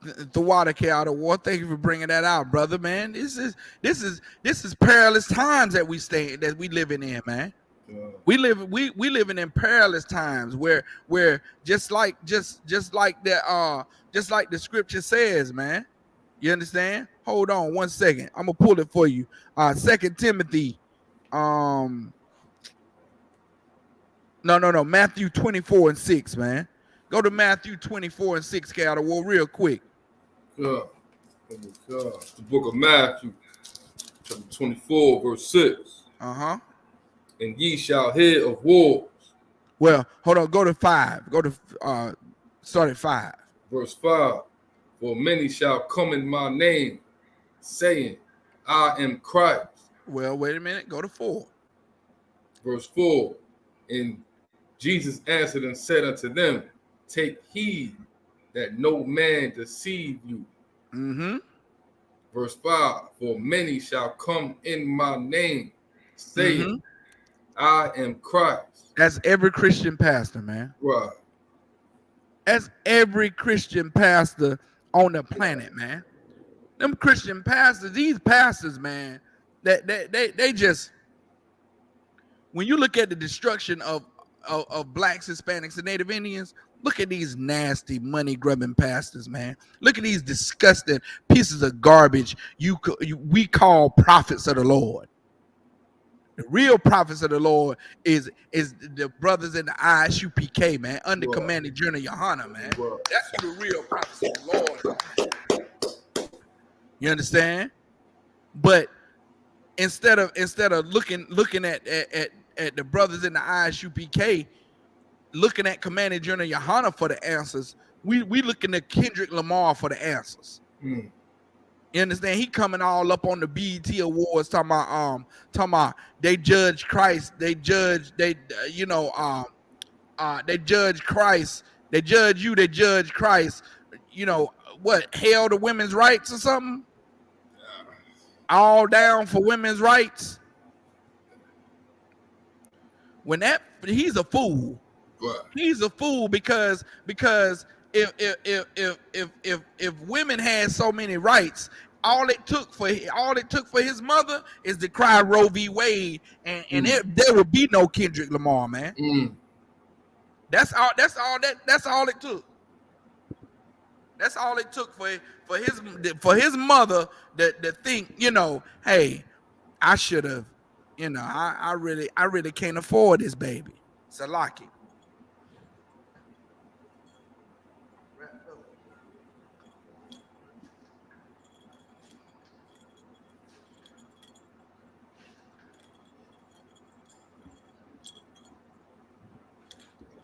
The water came out of war. Thank you for bringing that out, brother. Man, this is perilous times that we living in, man. Yeah. We living in perilous times where just like the scripture says, man. You understand? Hold on 1 second. I'm gonna pull it for you. 2 Timothy. No. Matthew 24:6, man. Go to Matthew 24:6, Cal, real quick. The book of Matthew, chapter 24, verse 6. And ye shall hear of wars. Well, hold on. Go to 5. Go to start at 5. Verse 5. For many shall come in my name, saying, I am Christ. Well, wait a minute. Go to 4. Verse 4. And Jesus answered and said unto them, take heed that no man deceive you. Verse 5. For many shall come in my name, saying, I am Christ. That's every Christian pastor, man. Right. That's every Christian pastor on the planet, man. Them Christian pastors, these pastors, man, they just, when you look at the destruction of blacks, Hispanics, and Native Indians, look at these nasty money-grubbing pastors, man. Look at these disgusting pieces of garbage we call prophets of the Lord. The real prophets of the Lord is the brothers in the Isupk, man, under commanding General Yohana, man. That's who the real prophets of the Lord. You understand? But instead of looking at the brothers in the Isupk, looking at commanding General Yohana for the answers, we looking at Kendrick Lamar for the answers. You understand? He coming all up on the BET Awards talking about they judge Christ, they judge Christ, they judge you, they judge Christ. You know what? Hell to women's rights or something? All down for women's rights. He's a fool. Right. He's a fool because if women had so many rights, all it took for his mother is to cry Roe v. Wade, and there would be no Kendrick Lamar, man. That's all it took. That's all it took for his mother to think, hey, I should have, I really can't afford this baby. Salaki.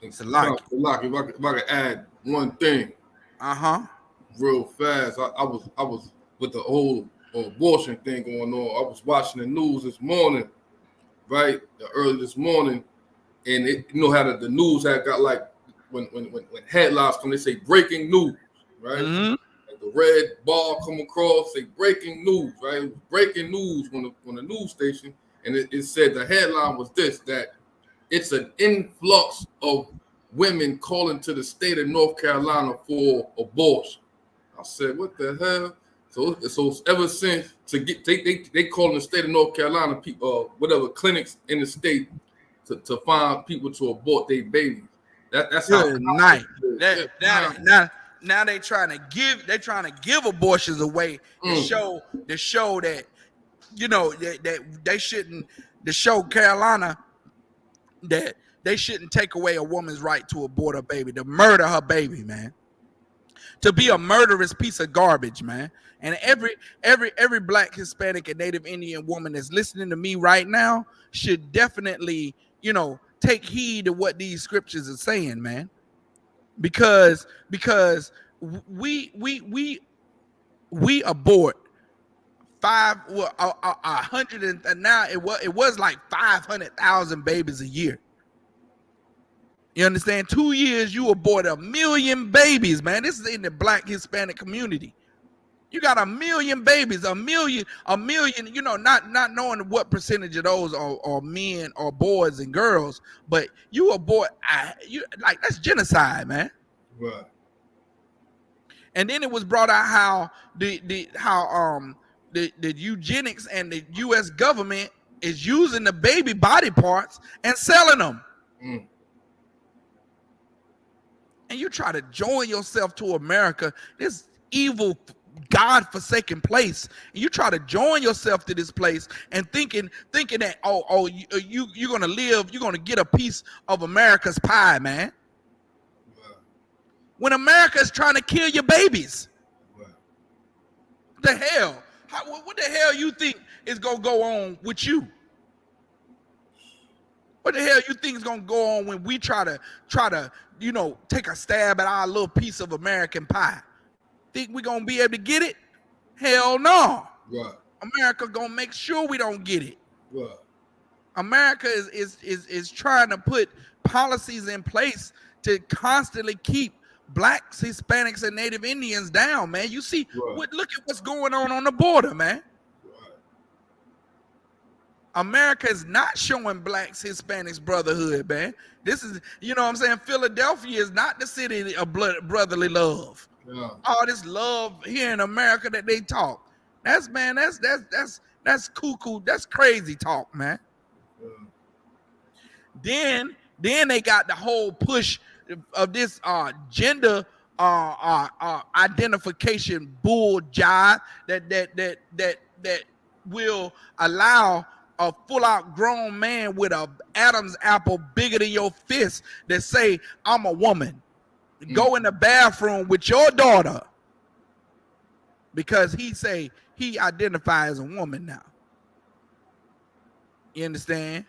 If I could add one thing, real fast. I was with the whole abortion thing going on. I was watching the news this morning, right, early this morning, and how the news had got like when headlines come, they say breaking news, right? Like the red bar come across, say breaking news, right? It was breaking news on the news station, and it said the headline was this, that it's an influx of women calling to the state of North Carolina for abortion. I said, what the hell? So ever since they calling the state of North Carolina people, whatever clinics in the state to find people to abort their babies. That's how night. Now they trying to give abortions away to show that you know, that they shouldn't, to show Carolina that they shouldn't take away a woman's right to abort her baby, to murder her baby, man. To be a murderous piece of garbage, man. And every black, Hispanic, and Native Indian woman that's listening to me right now should definitely, you know, take heed to what these scriptures are saying, man. Because we abort 100 and now it was like 500,000 babies a year. You understand? 2 years you abort 1 million babies, man. This is in the black Hispanic community. You got 1 million babies, a million, you know, not knowing what percentage of those are men or boys and girls, but you abort, like, that's genocide, man. Right. And then it was brought out how the eugenics and the U.S. government is using the baby body parts and selling them. Mm. And you try to join yourself to America, this evil, God-forsaken place, and you try to join yourself to this place and thinking that you're gonna live, you're gonna get a piece of America's pie, man. Right. When America is trying to kill your babies. Right. What the hell? What the hell you think is gonna go on with you? What the hell you think is gonna go on when we try to, you know, take a stab at our little piece of American pie? Think we gonna be able to get it? Hell no. Right. America gonna make sure we don't get it. Right. America is trying to put policies in place to constantly keep blacks, Hispanics, and Native Indians down, man. You see, Right. look at what's going on the border, man. Right. America is not showing blacks, Hispanics brotherhood, man. This is, you know what I'm saying? Philadelphia is not the city of brotherly love. Yeah. All this love here in America that they talk. That's cuckoo. That's crazy talk, man. Yeah. Then they got the whole push of this gender identification bull jive that will allow a full out grown man with a Adam's apple bigger than your fist that say, I'm a woman. Go in the bathroom with your daughter because he identifies as a woman now. You understand?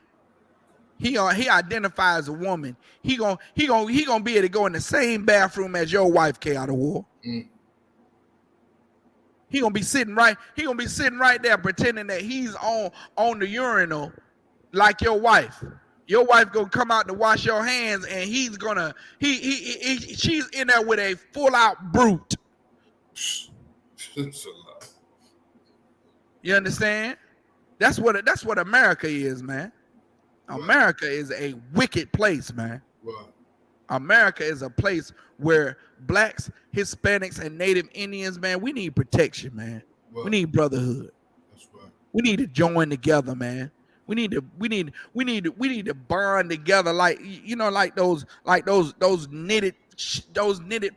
He identifies as a woman. He gonna be able to go in the same bathroom as your wife, K out of war. Mm. He gonna be sitting right there pretending that he's on the urinal like your wife. Your wife gonna come out to wash your hands, and she's in there with a full out brute. It's a lot. You understand? That's what America is, man. Right. America is a wicked place, man. Right. America is a place where blacks, Hispanics, and Native Indians, man, we need protection, man. Right. We need brotherhood. That's right. We need to join together, man. We need to bond together, like, you know, like those knitted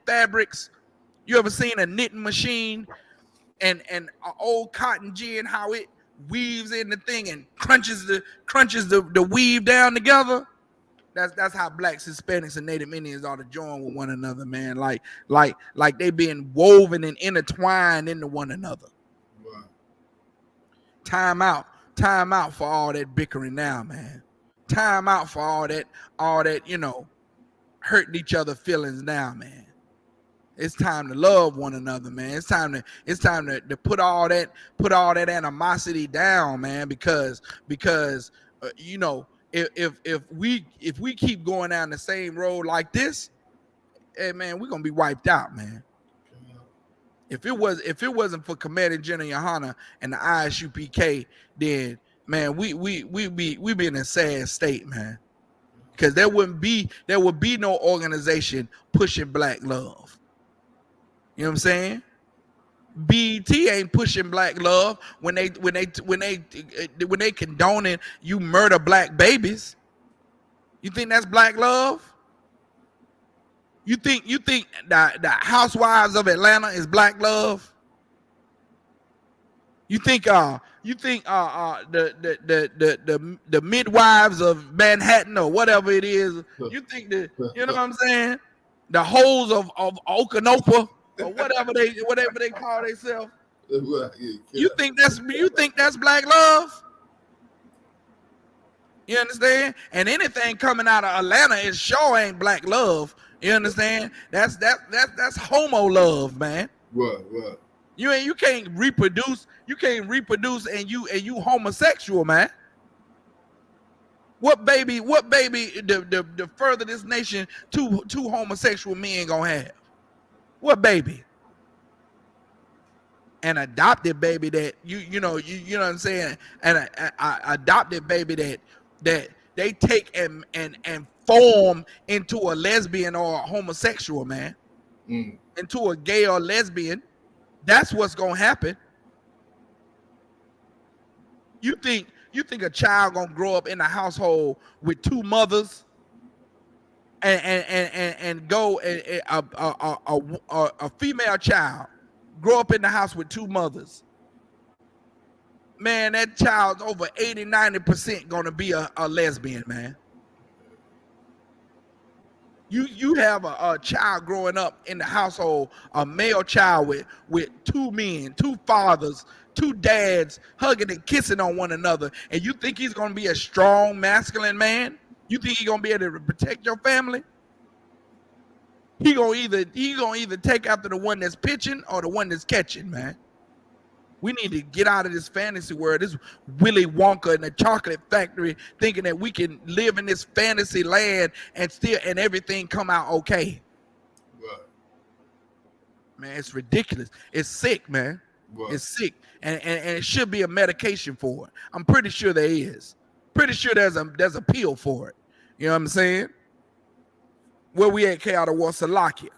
fabrics. You ever seen a knitting machine and an old cotton gin, how it weaves in the thing and crunches the weave down together? That's how blacks, Hispanics, and Native Indians ought to join with one another, man. Like they being woven and intertwined into one another. Right. Time out for all that bickering now, man. Time out for all that, you know, hurting each other feelings now, man. It's time to love one another, man. It's time to put all that animosity down, man, because you know, if we keep going down the same road like this, hey man, we're gonna be wiped out, man. If it wasn't for Commander General Yohana and the Isupk, then man, we be in a sad state, man. Because there would be no organization pushing black love. You know what I'm saying? BET ain't pushing black love when they condoning you murder black babies. You think that's black love? You think the Housewives of Atlanta is black love? You think the midwives of Manhattan or whatever it is, you think that, you know what I'm saying? The hoes of Okanopa or whatever they call themselves. You think that's black love? You understand? And anything coming out of Atlanta is sure ain't black love. You understand? That's homo love, man. Right. You can't reproduce. You can't reproduce, and you homosexual, man. What baby? The further this nation two homosexual men gonna have? What baby? An adopted baby that you know what I'm saying? And a adopted baby that they take and form into a lesbian or a homosexual, man, into a gay or lesbian. That's what's gonna happen. You think a child gonna grow up in a household with two mothers and go a female child grow up in the house with two mothers? Man, that child's over 80-90% gonna be a lesbian, man. You have a child growing up in the household, a male child with two men, two fathers, two dads hugging and kissing on one another, and you think he's gonna be a strong masculine man? You think he's gonna be able to protect your family? He gonna either take after the one that's pitching or the one that's catching, man. We need to get out of this fantasy world, this Willy Wonka and the chocolate factory, thinking that we can live in this fantasy land and everything come out okay. Right. Man, it's ridiculous. It's sick, man. Right. It's sick, and it should be a medication for it. I'm pretty sure there is. Pretty sure there's a pill for it. You know what I'm saying? Where we at, K out of Warsalakia.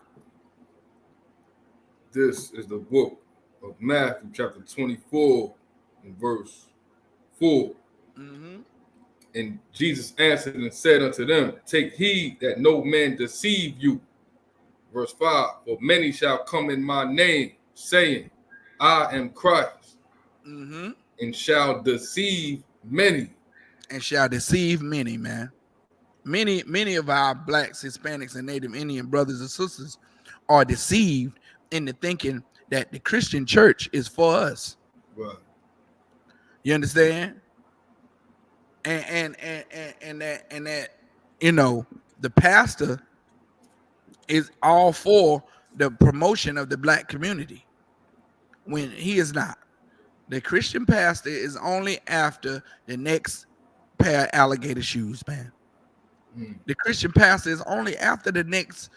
This is the book of Matthew, chapter 24, and verse 4. Mm-hmm. And Jesus answered and said unto them, take heed that no man deceive you. Verse 5, for many shall come in my name, saying, I am Christ, and shall deceive many. And shall deceive many, man. Many of our blacks, Hispanics, and Native Indian brothers and sisters are deceived into thinking that the Christian church is for us. Right. You understand? And that you know, the pastor is all for the promotion of the black community when he is not. The Christian pastor is only after the next pair of alligator shoes, man. The Christian pastor is only after the next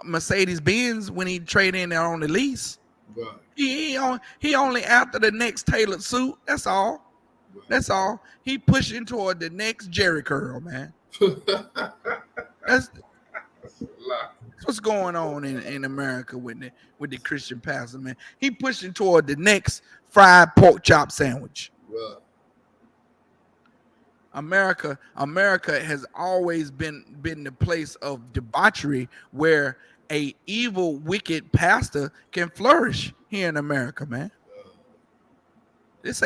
Mercedes Benz when he trade in there on the lease. Right. He only after the next tailored suit. That's all. Right. That's all. He pushing toward the next Jerry curl, man. That's what's going on in America with the Christian pastor, man. He pushing toward the next fried pork chop sandwich. Right. America has always been the place of debauchery where a evil, wicked pastor can flourish here in America, man. This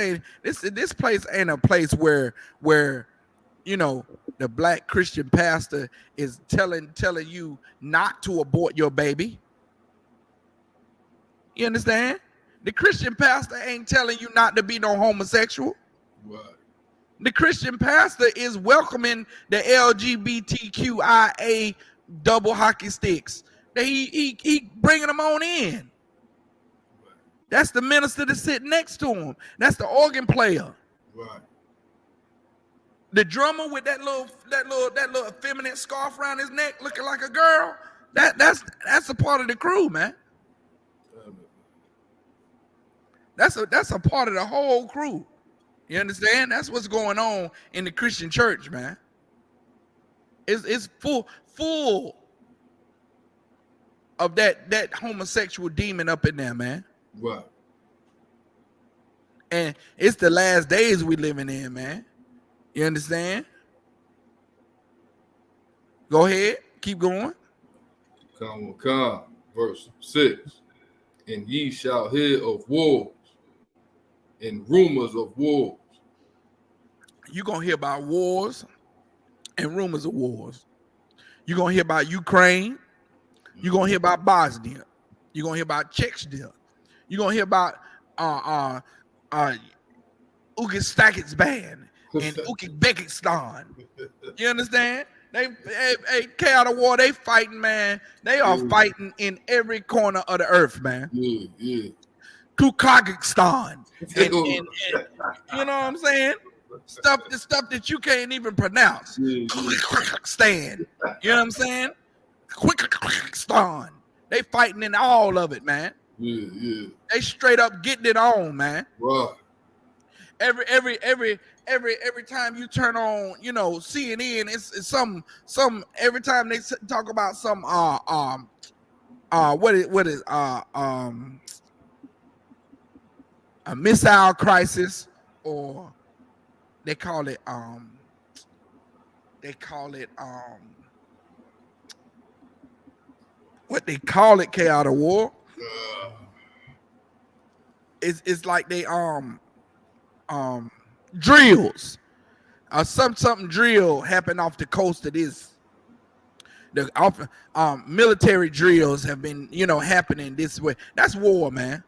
place ain't a place where you know the black Christian pastor is telling you not to abort your baby. You understand? The Christian pastor ain't telling you not to be no homosexual. Right. The Christian pastor is welcoming the LGBTQIA double hockey sticks. He bringing them on in. That's the minister that's sitting next to him. That's the organ player. Right. The drummer with that little effeminate scarf around his neck, looking like a girl. That's a part of the crew, man. That's a part of the whole crew. You understand? That's what's going on in the Christian church, man. It's full of that homosexual demon up in there, man. Right. And it's the last days we living in, man. You understand? Go ahead. Keep going. Verse 6. And ye shall hear of wars. and rumors of wars. You're gonna hear about wars and rumors of wars. You're gonna hear about Ukraine. You're gonna hear about Bosnia. You're gonna hear about Chechnya. You're gonna hear about Uzbekistan and Uzbekistan. You understand? They out of war. They fighting, man. They are fighting in every corner of the earth, man. Yeah. Kyrgyzstan. And you know what I'm saying? The stuff that you can't even pronounce. Kyrgyzstan. You know what I'm saying? Kyrgyzstan. They fighting in all of it, man. Yeah. They straight up getting it on, man. Wow. Every time you turn on, you know, CNN, it's some every time they talk about some what is a missile crisis, or they call it what they call it, chaotic war. It's like they drills. Something drill happened off the coast of this. The military drills have been, you know, happening this way. That's war, man.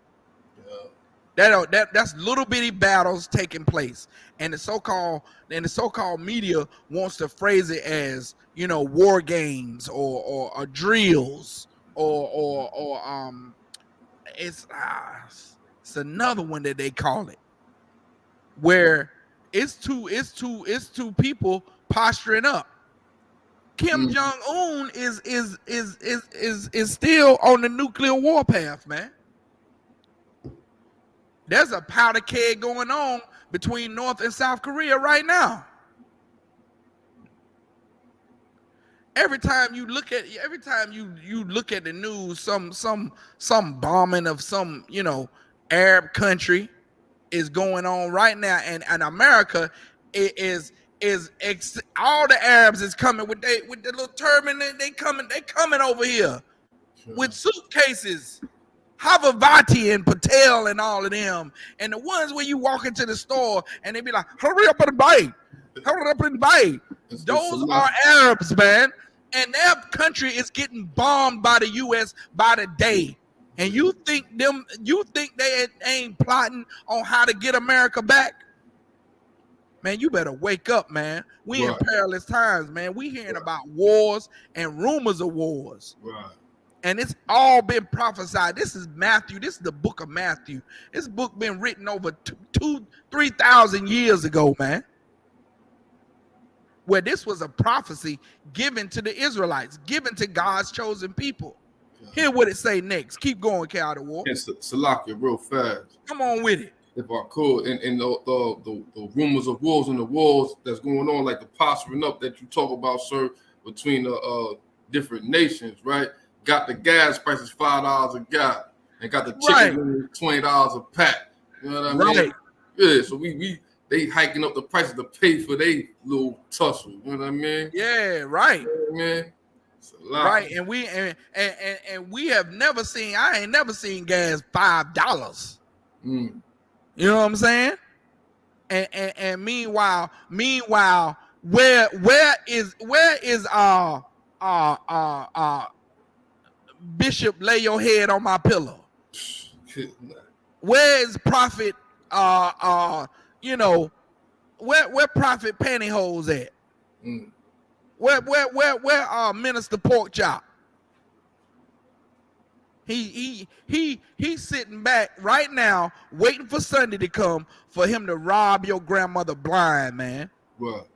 That's little bitty battles taking place, and the so-called media wants to phrase it as, you know, war games or drills or it's another one that they call it, where it's two people posturing up. Kim Jong-un is still on the nuclear warpath, man. There's a powder keg going on between North and South Korea right now. Every time you look at the news, some bombing of some, you know, Arab country is going on right now, and America is all the Arabs is coming with the little turban. They coming over here with suitcases. Havavati and Patel and all of them, and the ones where you walk into the store and they be like, hurry up and buy. Those are Arabs, man, and their country is getting bombed by the U.S. by the day. And you think they ain't plotting on how to get America back? Man, you better wake up, man. We in perilous times, man. We hearing about wars and rumors of wars. Right. And it's all been prophesied. This is Matthew. This is the book of Matthew. This book been written over 3,000 years ago, man. Where this was a prophecy given to the Israelites, given to God's chosen people. Hear what it say next. Keep going, Chaotic War. And Salakia, real fast. Come on with it. If I could, and the rumors of wars and the wars that's going on, like the posturing up that you talk about, sir, between the different nations, right? Got the gas prices $5 a gallon, and got the chicken $20 a pack. You know what I mean? Right. Yeah. So they hiking up the prices to pay for their little tussle. You know what I mean? Yeah. Right. You know what I mean? Right. And we have never seen. I ain't never seen gas $5. You know what I'm saying? And meanwhile, where is Bishop, lay your head on my pillow? Where is Prophet you know, where Prophet Pantyhose at? Where Minister Porkchop? He's sitting back right now waiting for Sunday to come for him to rob your grandmother blind, man. What?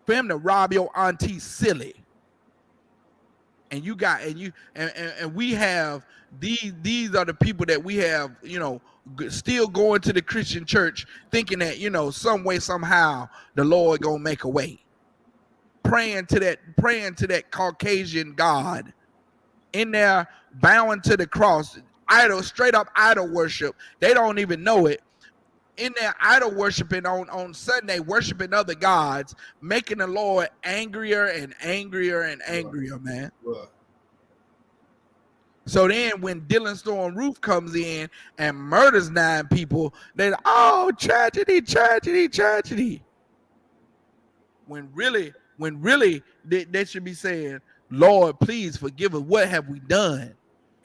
For him to rob your auntie silly. And we have these are the people that we have, you know, still going to the Christian church thinking that, you know, some way, somehow the Lord gonna make a way. Praying to that Caucasian God in there, bowing to the cross, straight up idol worship. They don't even know it. In there, idol worshiping on Sunday, worshiping other gods, making the Lord angrier and angrier and angrier, man. So then when Dylan Storm Roof comes in and murders 9 people, they're oh, tragedy, tragedy, tragedy. When really they should be saying, Lord, please forgive us. What have we done?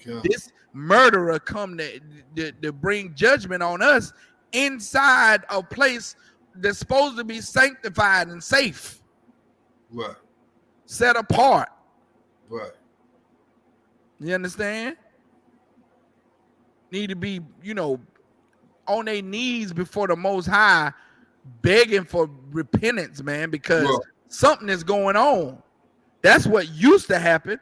God. This murderer come to bring judgment on us inside a place that's supposed to be sanctified and safe, Right. set apart. Right. You understand? Need to be, on their knees before the Most High, begging for repentance, man, because Right. something is going on. That's what used to happen.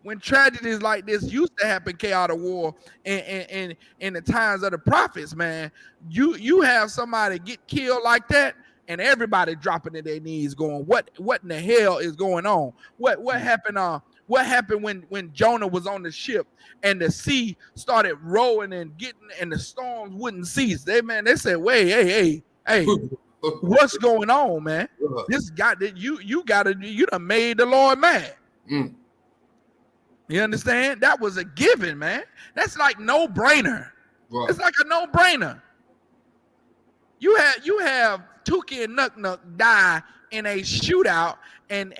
When tragedies like this used to happen, chaos of war, in the times of the prophets, man, you have somebody get killed like that, and everybody dropping to their knees, going, "What in the hell is going on? What happened? What happened when Jonah was on the ship and the sea started rolling and the storms wouldn't cease? They said, "Wait, hey, what's going on, man? This guy that you done made the Lord mad." Mm. You understand? That was a given, man. That's like no brainer. Right. It's like a no brainer. You have Tuki and Nuck Nuck die in a shootout and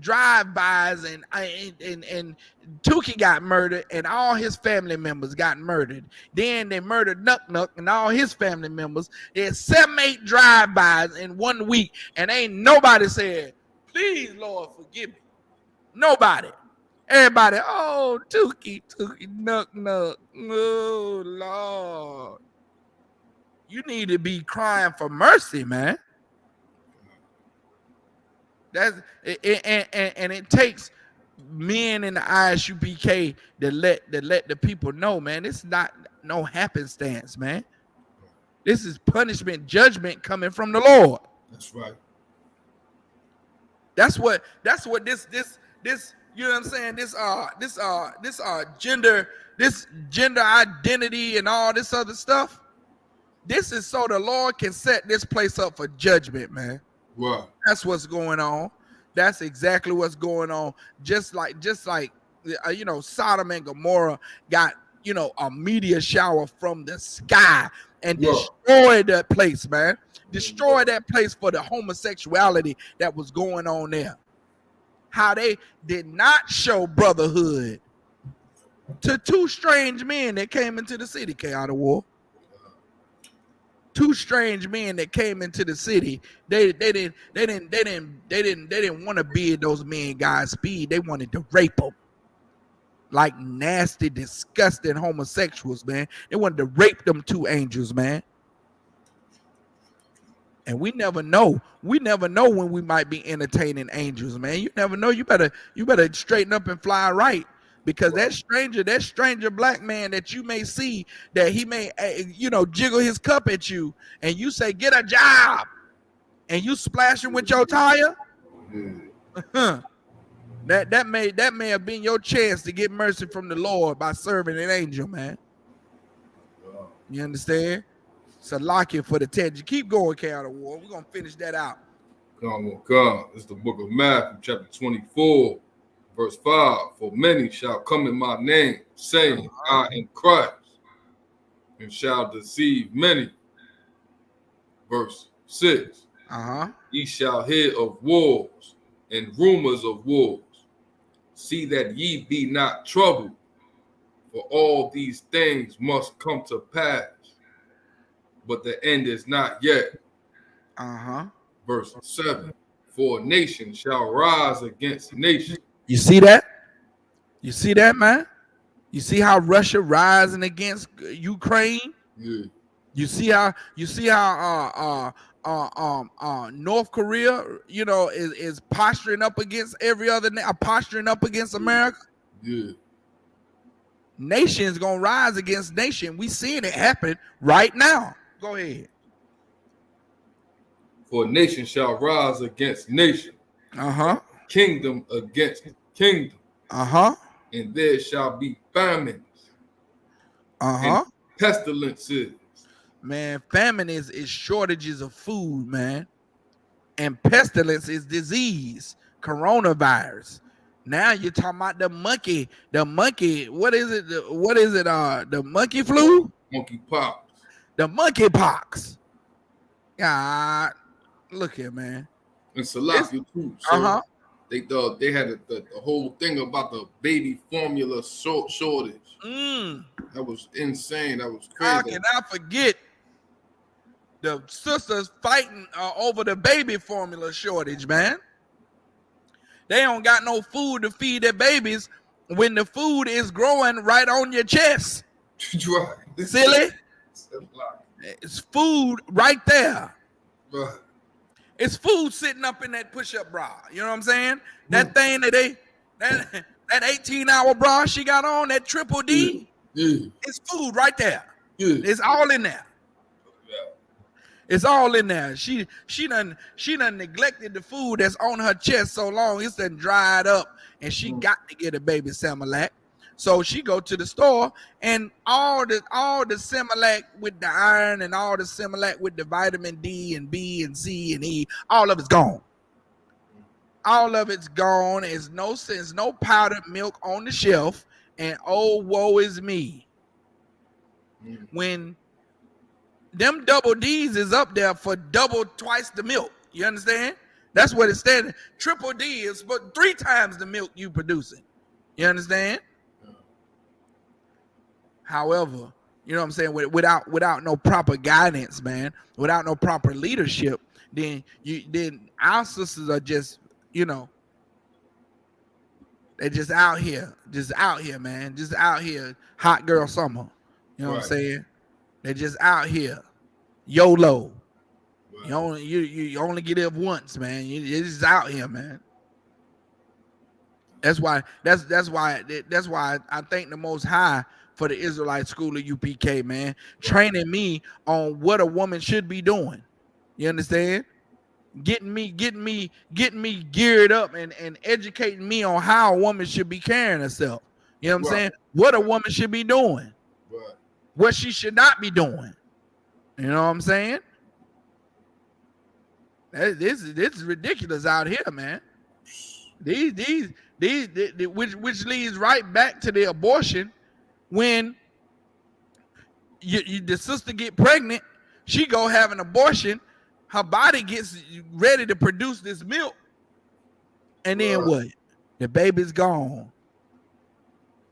drive-bys and Tuki got murdered and all his family members got murdered. Then they murdered Nuck Nuck and all his family members. There's 7-8 drive-bys in 1 week, and ain't nobody said, "Please, Lord, forgive me." Nobody. Everybody, oh, Tuki, Nuck Nuck. Oh, Lord. You need to be crying for mercy, man. That's and it takes men in the ISUPK to let the people know, man. This is not no happenstance, man. This is punishment, judgment coming from the Lord. That's right. That's what this you know what I'm saying? This gender identity and all this other stuff. This is so the Lord can set this place up for judgment, man. Right. That's what's going on. That's exactly what's going on. Just like Sodom and Gomorrah got, a meteor shower from the sky and destroyed that place, man. Destroyed that place for the homosexuality that was going on there. How they did not show brotherhood to 2 strange men that came into the city, chaos of war. 2 strange men that came into the city. They didn't want to bid those men Godspeed. They wanted to rape them. Like nasty, disgusting homosexuals, man. They wanted to rape them 2 angels, man. And we never know. We never know when we might be entertaining angels, man. You never know. You better straighten up and fly right. Because that stranger black man that you may see, that he may, jiggle his cup at you, and you say, "Get a job," and you splash him with your tire, that may have been your chance to get mercy from the Lord by serving an angel, man. You understand? So lock it for the tangent. Keep going, Chaos of War. We're gonna finish that out. Come. It's the book of Matthew, chapter 24. Verse 5, for many shall come in my name, saying, I am Christ, and shall deceive many. Verse 6, ye shall hear of wars and rumors of wars. See that ye be not troubled, for all these things must come to pass, but the end is not yet. Verse 7, for nation shall rise against nation. You see that? You see that, man? You see how Russia rising against Ukraine? Yeah. You see how North Korea, is posturing up against every other posturing up against America? Yeah. Nation's gonna rise against nation. We seeing it happen right now. Go ahead. For nation shall rise against nation. Kingdom against kingdom. And there shall be famines. And pestilences. Man, famine is shortages of food, man. And pestilence is disease, coronavirus. Now you're talking about the monkey. What is it? The monkey flu? Monkey pox. The monkey pox. God, look here, man. And Salafi too. So they had the whole thing about the baby formula shortage. That was insane. That was crazy. How can I forget the sisters fighting over the baby formula shortage, man? They don't got no food to feed their babies when the food is growing right on your chest. Right. Silly. It's food right there. Right. It's food sitting up in that push-up bra. You know what I'm saying? That thing that 18-hour bra she got on, that triple D. Yeah. It's food right there. Yeah. It's all in there. It's all in there. She done neglected the food that's on her chest so long it's done dried up, and she got to get a baby Similac. So she go to the store, and all the Similac with the iron and all the Similac with the vitamin D and B and C and E, all of it's gone. All of it's gone. There's no powdered milk on the shelf, and oh, woe is me. When them double D's is up there for twice the milk. You understand? That's what it's standing. Triple D is for 3 times the milk you producing. You understand? However, you know what I'm saying? Without no proper guidance, man, without no proper leadership, then our sisters are just, you know, they're just out here, man, just out here, hot girl summer. You know what I'm saying? They're just out here, YOLO. Right. You only get it once, man. You're just out here, man. That's why I thank the Most High for the Israelite School of UPK, man, right, training me on what a woman should be doing. You understand? Getting me geared up and educating me on how a woman should be carrying herself. You know what I'm saying? What a woman should be doing. Right. What she should not be doing. You know what I'm saying? This is ridiculous out here, man. These which leads right back to the abortion. When the sister get pregnant, she go have an abortion, her body gets ready to produce this milk, and then what? The baby's gone.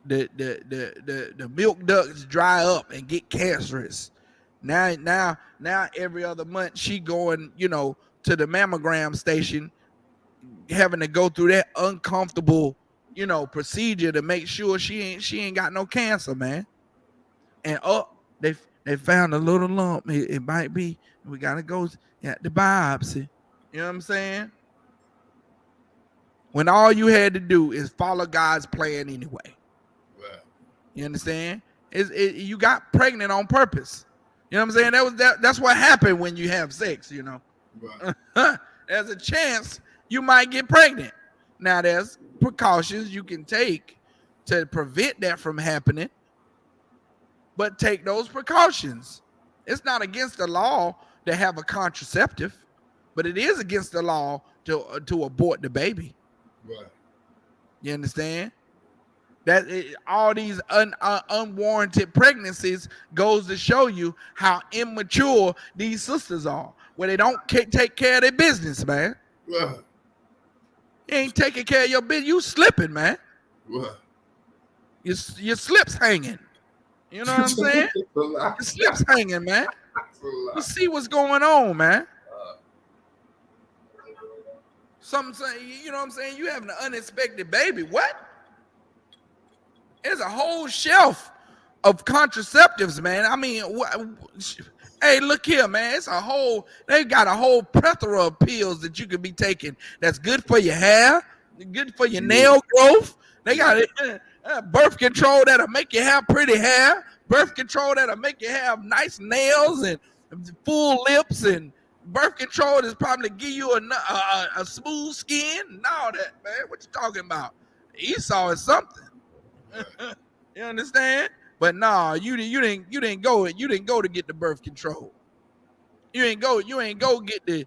The milk ducts dry up and get cancerous. Now every other month she going, you know, to the mammogram station, having to go through that uncomfortable, you know, procedure to make sure she ain't got no cancer, man. And they found a little lump. It might be, we gotta go at the biopsy. You know what I'm saying? When all you had to do is follow God's plan anyway. Right. You understand? You got pregnant on purpose. You know what I'm saying? That's what happened when you have sex, you know. Right. There's a chance you might get pregnant. Now there's precautions you can take to prevent that from happening, but take those precautions. It's not against the law to have a contraceptive, but it is against the law to abort the baby. Right. You understand? All these unwarranted pregnancies goes to show you how immature these sisters are, where they don't take care of their business, man. Right. You ain't taking care of your business. You slipping, man. What? Your slips hanging. You know what I'm saying? Your slips hanging, man. You see what's going on, man. Something saying, you know what I'm saying? You having an unexpected baby. What? There's a whole shelf of contraceptives, man. I mean, hey, look here, man. They got a whole plethora of pills that you could be taking that's good for your hair, good for your nail growth. They got birth control that'll make you have pretty hair, birth control that'll make you have nice nails and full lips, and birth control that's probably give you a smooth skin and all that, man. What you talking about? Esau is something. You understand? But no, you didn't go to get the birth control. You ain't go get the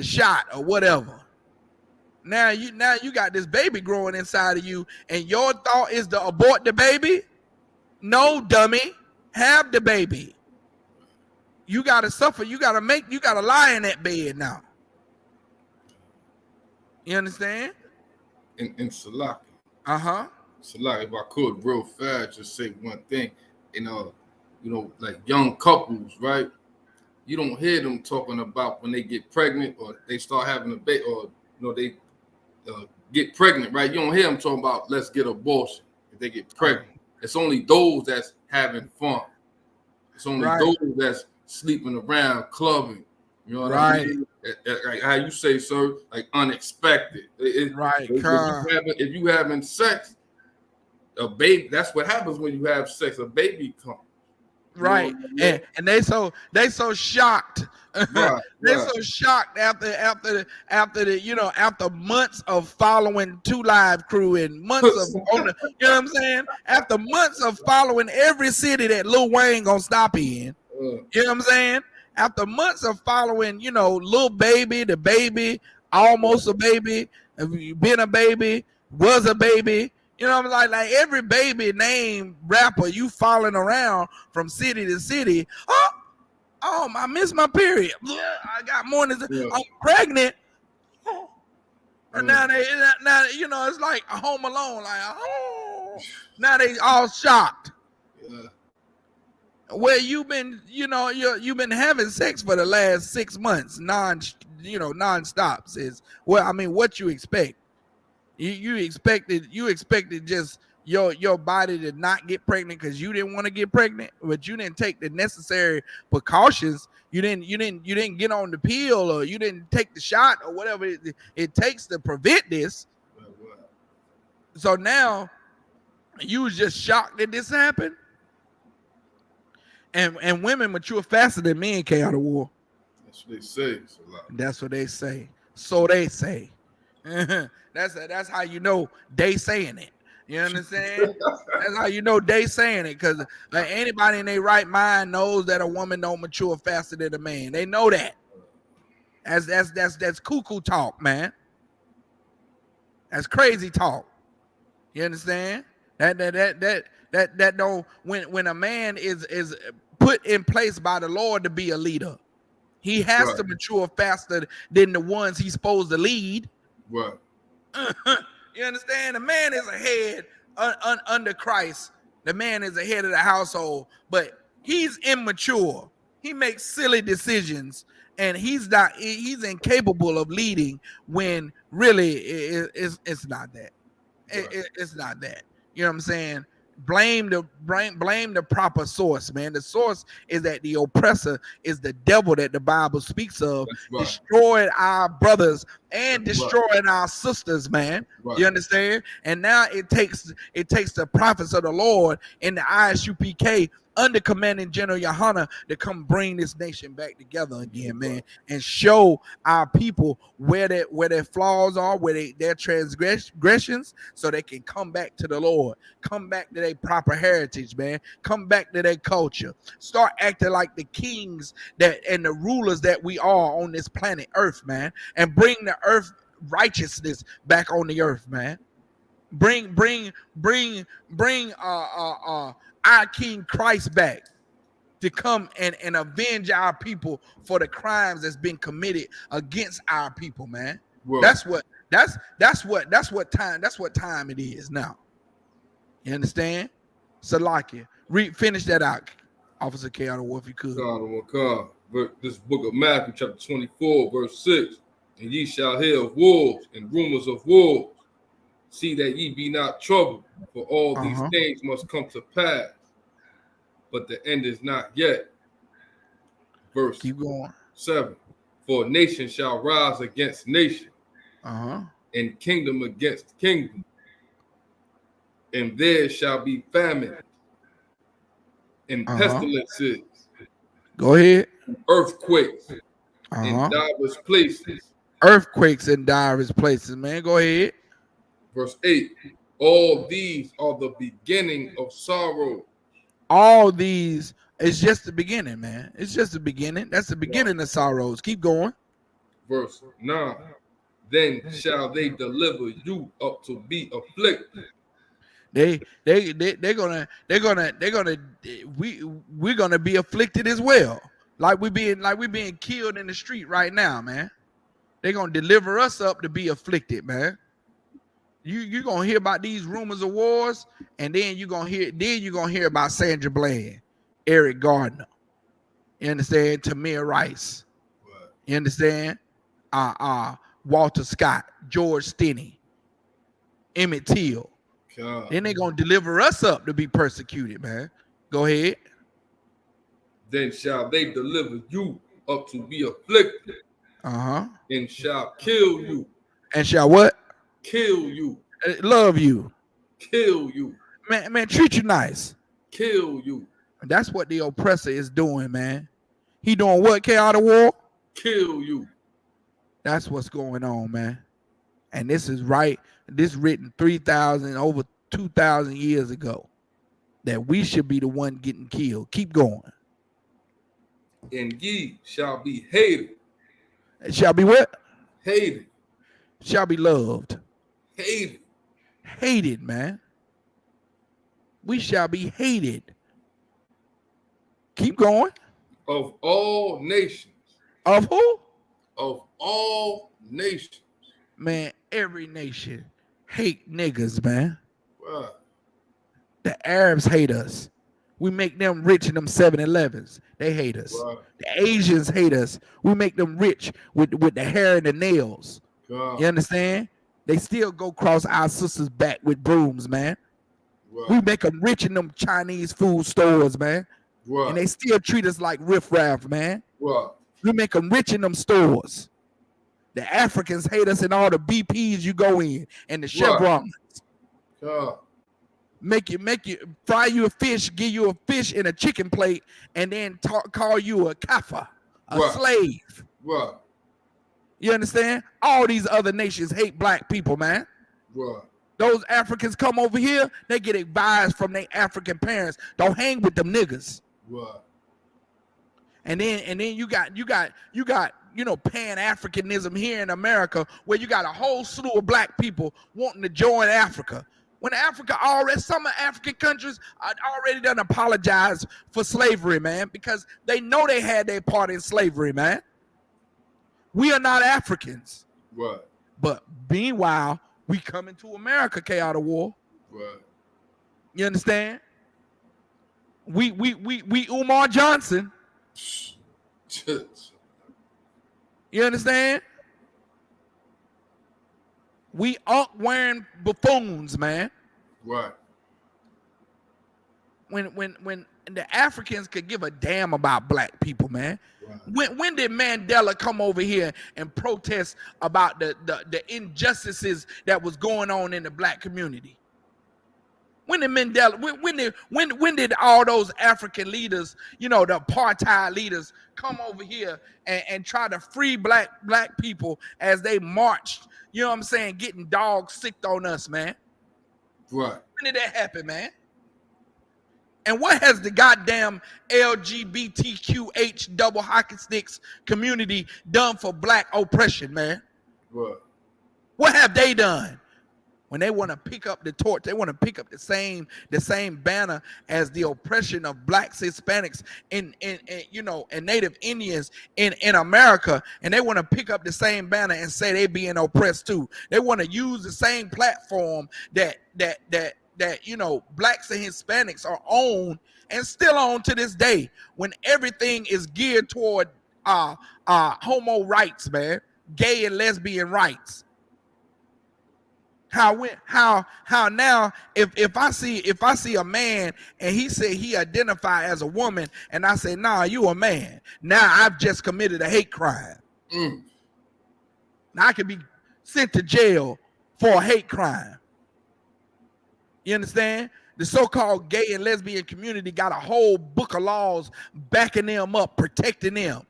shot or whatever. Now you got this baby growing inside of you, and your thought is to abort the baby? No, dummy. Have the baby. You gotta suffer. You gotta lie in that bed now. You understand? In Salaki. Uh-huh. Salaki, if I could real fast, just say one thing. Like young couples, right? You don't hear them talking about when they get pregnant or they start having a baby, or they get pregnant, right? You don't hear them talking about let's get abortion if they get pregnant. It's only those that's having fun. It's only those that's sleeping around, clubbing. You know what I mean? Like how you say, sir, like unexpected. If you having sex, a baby. That's what happens when you have sex. A baby comes. Right. And they so shocked. So shocked after months of following 2 Live Crew and months of you know what I'm saying? After months of following every city that Lil Wayne gonna stop in. You know what I'm saying? After months of following, Lil Baby, the baby, almost a baby, been a baby, was a baby. You know what I'm saying? Like every baby name rapper you following around from city to city. Oh, I missed my period. I got more than I'm pregnant. And now it's like a Home Alone. Like, now they all shocked. Yeah. Where you've been having sex for the last 6 months, non-stop. Says, well, I mean, what you expect? You expected just your body to not get pregnant because you didn't want to get pregnant, but you didn't take the necessary precautions. You didn't get on the pill, or you didn't take the shot, or whatever it takes to prevent this. So now you was just shocked that this happened. And women mature faster than men, K out of war. That's what they say. That's what they say. So they say. That's how you know they saying it. You understand? That's how you know they saying it, because like anybody in their right mind knows that a woman don't mature faster than a man. They know that. That's cuckoo talk, man. That's crazy talk. You understand? That don't when a man is put in place by the Lord to be a leader, he has to mature faster than the ones he's supposed to lead. Right. You understand? The man is a head under Christ. The man is a head of the household, but he's immature. He makes silly decisions, and he's incapable of leading when really it's not that. It's not that. You know what I'm saying? Blame the proper source, man. The source is that the oppressor is the devil that the Bible speaks of, destroying our brothers and destroying our sisters, man. You understand? And now it takes the prophets of the Lord in the Isupk under commanding General Yohana to come bring this nation back together again, man, and show our people where their flaws are, where their transgressions, so they can come back to the Lord, come back to their proper heritage, man, come back to their culture, start acting like the kings and the rulers that we are on this planet Earth, man, and bring the earth righteousness back on the earth, man. Bring our King Christ back to come and avenge our people for the crimes that's been committed against our people, man. Well, that's what time it is now. You understand? Salakia. Finish that out, Officer K. if you could. This book of Matthew, chapter 24, verse 6. And ye shall hear of wars and rumors of wars. See that ye be not troubled, for all these things must come to pass. But the end is not yet. Verse Keep going. 7. For nation shall rise against nation, and kingdom against kingdom. And there shall be famine and pestilences. Go ahead. Earthquakes in diverse places. Earthquakes in diverse places, man. Go ahead. Verse 8. All these are the beginning of sorrow. All these is just the beginning, man. It's just the beginning. That's the beginning of sorrows. Keep going. Verse 9. Then shall they deliver you up to be afflicted. We're gonna be afflicted as well. Like we being killed in the street right now, man. They're gonna deliver us up to be afflicted, man. You're gonna hear about these rumors of wars, and then you're gonna hear about Sandra Bland, Eric Gardner. You understand? Tamir Rice. Right. You understand? Walter Scott, George Stinney, Emmett Till. God. Then they're gonna deliver us up to be persecuted, man. Go ahead. Then shall they deliver you up to be afflicted, and shall kill you. And shall what? Kill you. Love you. Kill you. Man, treat you nice. Kill you. That's what the oppressor is doing, man. He doing what, K.R. the War? Kill you. That's what's going on, man. And this is right. This written 3,000, over 2,000 years ago. That we should be the one getting killed. Keep going. And ye shall be hated. Shall be what? Hated. Shall be loved. Hated. Hated, man. We shall be hated. Keep going. Of all nations. Of who? Of all nations. Man, every nation hate niggas, man. Right. The Arabs hate us. We make them rich in them 7-Elevens. They hate us. Right. The Asians hate us. We make them rich with the hair and the nails. God. You understand? They still go cross our sisters' back with brooms, man. Right. We make them rich in them Chinese food stores, man. Right. And they still treat us like riffraff, man. Right. We make them rich in them stores. The Africans hate us in all the BPs you go in and the chevrons. God. Make you fry you a fish, give you a fish in a chicken plate, and then call you a kafir, a Right. slave. Right. You understand? All these other nations hate black people, man. Right. Those Africans come over here, they get advised from their African parents. Don't hang with them niggas. Right. And then you got Pan-Africanism here in America, where you got a whole slew of black people wanting to join Africa. When Africa already, some of African countries are already done apologize for slavery, man, because they know they had their part in slavery, man. We are not Africans. Right. But meanwhile, we coming to America, K.R. the War. Right. You understand? We Umar Johnson. You understand? We aren't wearing buffoons, man. Right. When the Africans could give a damn about black people, man. Right. When did Mandela come over here and protest about the injustices that was going on in the black community? When did Mandela? When did all those African leaders, the apartheid leaders, come over here and try to free black people as they marched? You know what I'm saying? Getting dogs sicked on us, man. Right. When did that happen, man? And what has the goddamn LGBTQH double hockey sticks community done for black oppression, man? Right. What have they done? When they want to pick up the torch, they want to pick up the same banner as the oppression of blacks, Hispanics, and Native Indians in America, and they want to pick up the same banner and say they being oppressed too. They want to use the same platform that blacks and Hispanics are on and still on to this day, when everything is geared toward homo rights, man, gay and lesbian rights. How now if I see a man and he say he identify as a woman and I say, nah, you a man, now I've just committed a hate crime. Now I could be sent to jail for a hate crime. You understand? The so-called gay and lesbian community got a whole book of laws backing them up, protecting them.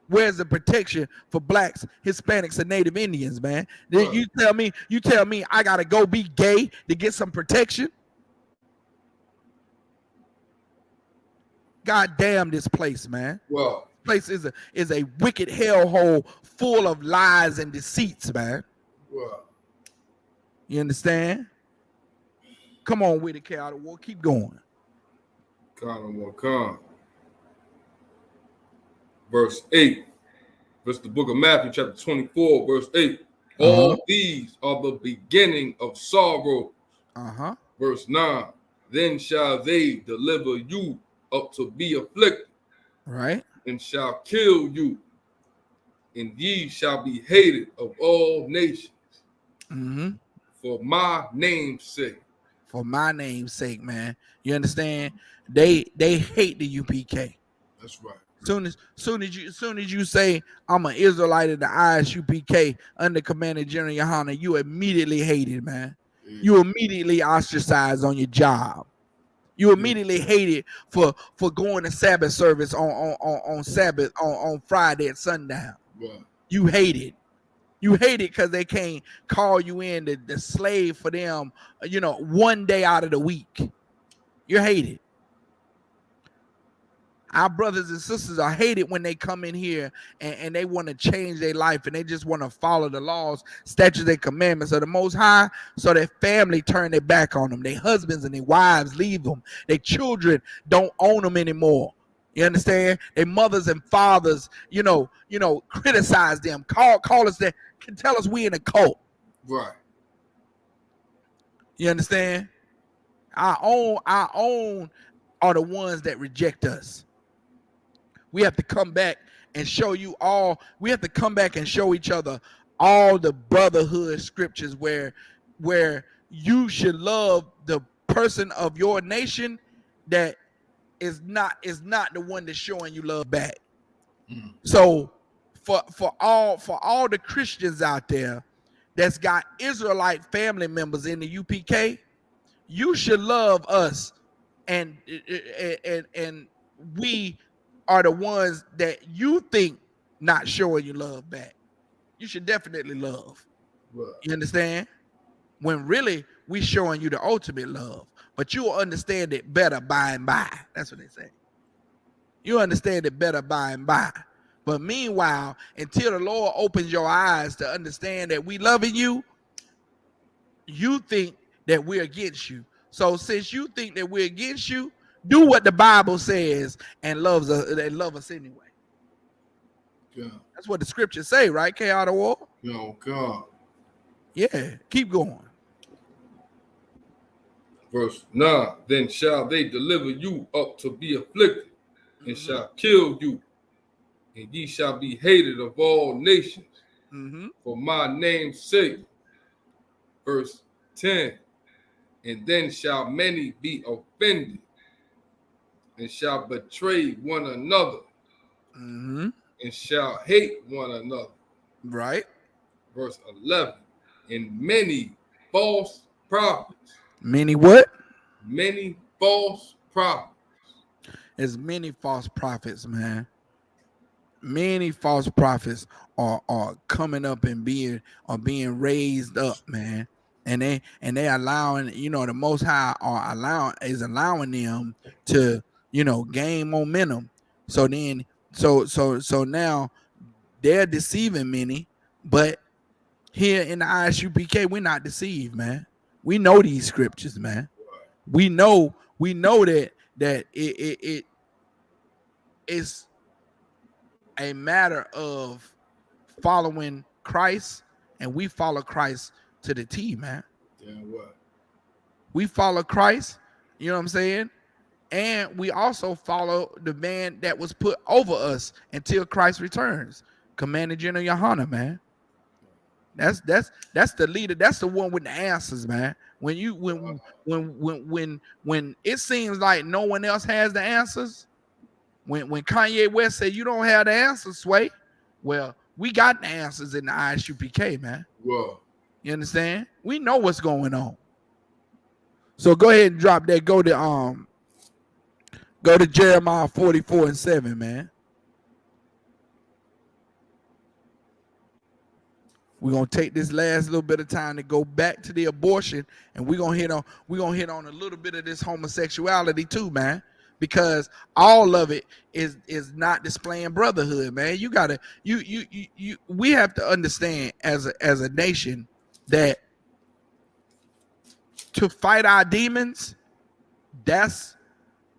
Where's the protection for blacks, Hispanics, and Native Indians, man? Then you tell me I gotta go be gay to get some protection? God damn this place, man. Well, place is a wicked hellhole full of lies and deceits, man. Well, You understand? Come on with it, Cal. We'll keep going. Con. Verse 8. Verse the book of Matthew, chapter 24, verse 8. All these are the beginning of sorrow. Verse 9. Then shall they deliver you up to be afflicted. Right. And shall kill you. And ye shall be hated of all nations. For my name's sake. For my name's sake, man. You understand? They hate the UPK. That's right. Soon as you say I'm an Israelite in the ISUPK under Commander General Yohana, you immediately hated, man. You immediately ostracized on your job. You immediately hated for going to Sabbath service on Sabbath on Friday at sundown. Right. You hated. You hate it because they can't call you in the slave for them, one day out of the week. You hate it. Our brothers and sisters are hated when they come in here and they want to change their life and they just want to follow the laws, statutes, and commandments of the Most High, so their family turn their back on them. Their husbands and their wives leave them. Their children don't own them anymore. You understand? Their mothers and fathers, criticize them, call us that, can tell us we in a cult. Right. You understand? Our own are the ones that reject us. We have to come back and show you all. We have to come back and show each other all the brotherhood scriptures where you should love the person of your nation that is not the one that's showing you love back. So for all the Christians out there that's got Israelite family members in the UPK, you should love us, and we are the ones that you think not showing you love back. You should definitely love. Right. You understand? When really we showing you the ultimate love, but you'll understand it better by and by. That's what they say. You understand it better by and by. But meanwhile, until the Lord opens your eyes to understand that we loving you, you think that we're against you. So since you think that we're against you, do what the Bible says and love us anyway. Yeah. That's what the scriptures say, right? K out of war. Yo, God. Yeah, keep going. Verse 9. Then shall they deliver you up to be afflicted, and shall kill you, and ye shall be hated of all nations for my name's sake. Verse 10. And then shall many be offended, and shall betray one another, and shall hate one another. Right. Verse 11. And many false prophets. Many what? Many false prophets. There's many false prophets, man. Many false prophets are coming up and being raised up, man. And they allowing, the Most High is allowing them to, gain momentum. So then, so now they're deceiving many, but here in the ISUPK, we're not deceived, man. We know these scriptures, man. We know that it is a matter of following Christ, and we follow Christ to the T, man. Yeah, what? We follow Christ, you know what I'm saying? And we also follow the man that was put over us until Christ returns, Commander General Yohana, man. That's the leader. That's the one with the answers, man. When it seems like no one else has the answers, when Kanye West said you don't have the answers, Sway, well, we got the answers in the ISUPK, man. Whoa. You understand? We know what's going on. So go ahead and drop that. Go to Jeremiah 44:7, man. We're gonna take this last little bit of time to go back to the abortion, and we're gonna hit on a little bit of this homosexuality too, man. because all of it is not displaying brotherhood, man. You gotta we have to understand as a nation that to fight our demons, that's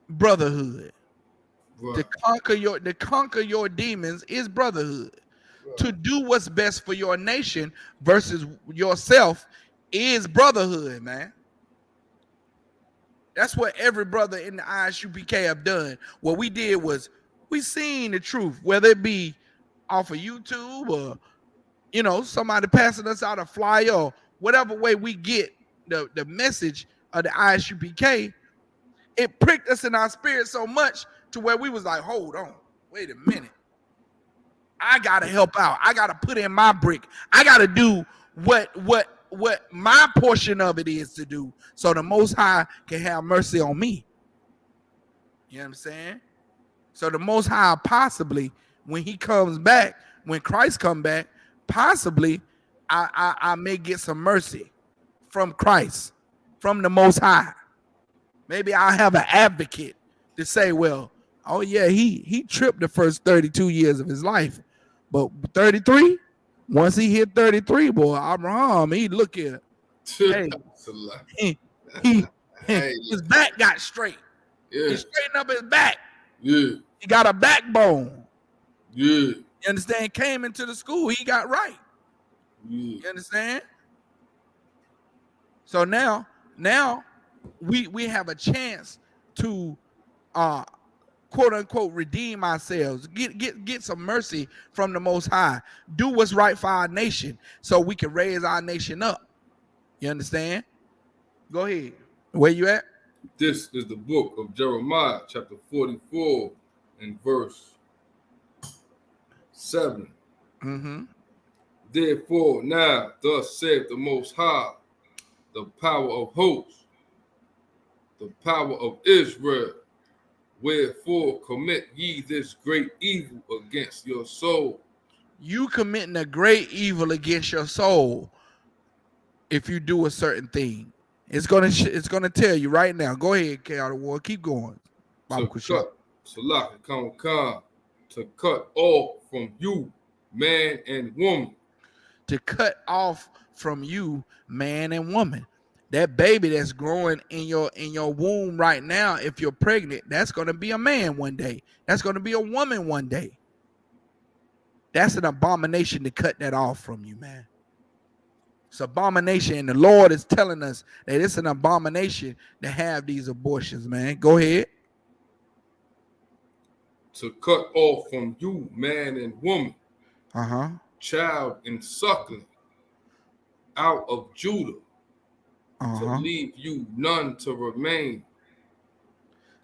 brotherhood. Right. To conquer your demons is brotherhood. Right. To do what's best for your nation versus yourself is brotherhood, man. That's what every brother in the Isupk have done. What we did was we seen the truth, whether it be off of YouTube or somebody passing us out a flyer or whatever way we get the message of the Isupk. It pricked us in our spirit so much to where we was like, hold on, wait a minute. I gotta help out. I gotta put in my brick. I gotta do what my portion of it is to do, so the Most High can have mercy on me. You know what I'm saying? So the Most High possibly, when he comes back, when Christ come back, possibly I may get some mercy from Christ, from the Most High. Maybe I'll have an advocate to say, well, oh yeah, he tripped the first 32 years of his life. But 33, once he hit 33, boy, Abraham, he look at, hey, his back got straight. Yeah. He straightened up his back. Yeah. He got a backbone. Yeah. You understand? Came into the school, he got right. Yeah. You understand? So now we have a chance to quote unquote redeem ourselves, get some mercy from the Most High, do what's right for our nation so we can raise our nation up. You understand? Go ahead. Where you at? This is the book of Jeremiah, chapter 44 and verse 7. Mm-hmm. Therefore now thus saith the Most High, the power of hosts, the power of Israel, wherefore commit ye this great evil against your soul. You committing a great evil against your soul if you do a certain thing. It's gonna tell you right now. Go ahead, K. Out of War. Keep going. To cut off from you, man and woman. To cut off from you, man and woman. That baby that's growing in your womb right now, if you're pregnant, that's going to be a man one day. That's going to be a woman one day. That's an abomination to cut that off from you, man. It's an abomination, and the Lord is telling us that it's an abomination to have these abortions, man. Go ahead. To cut off from you, man and woman, Uh-huh. child and suckling, out of Judah, Uh-huh. to leave you none to remain.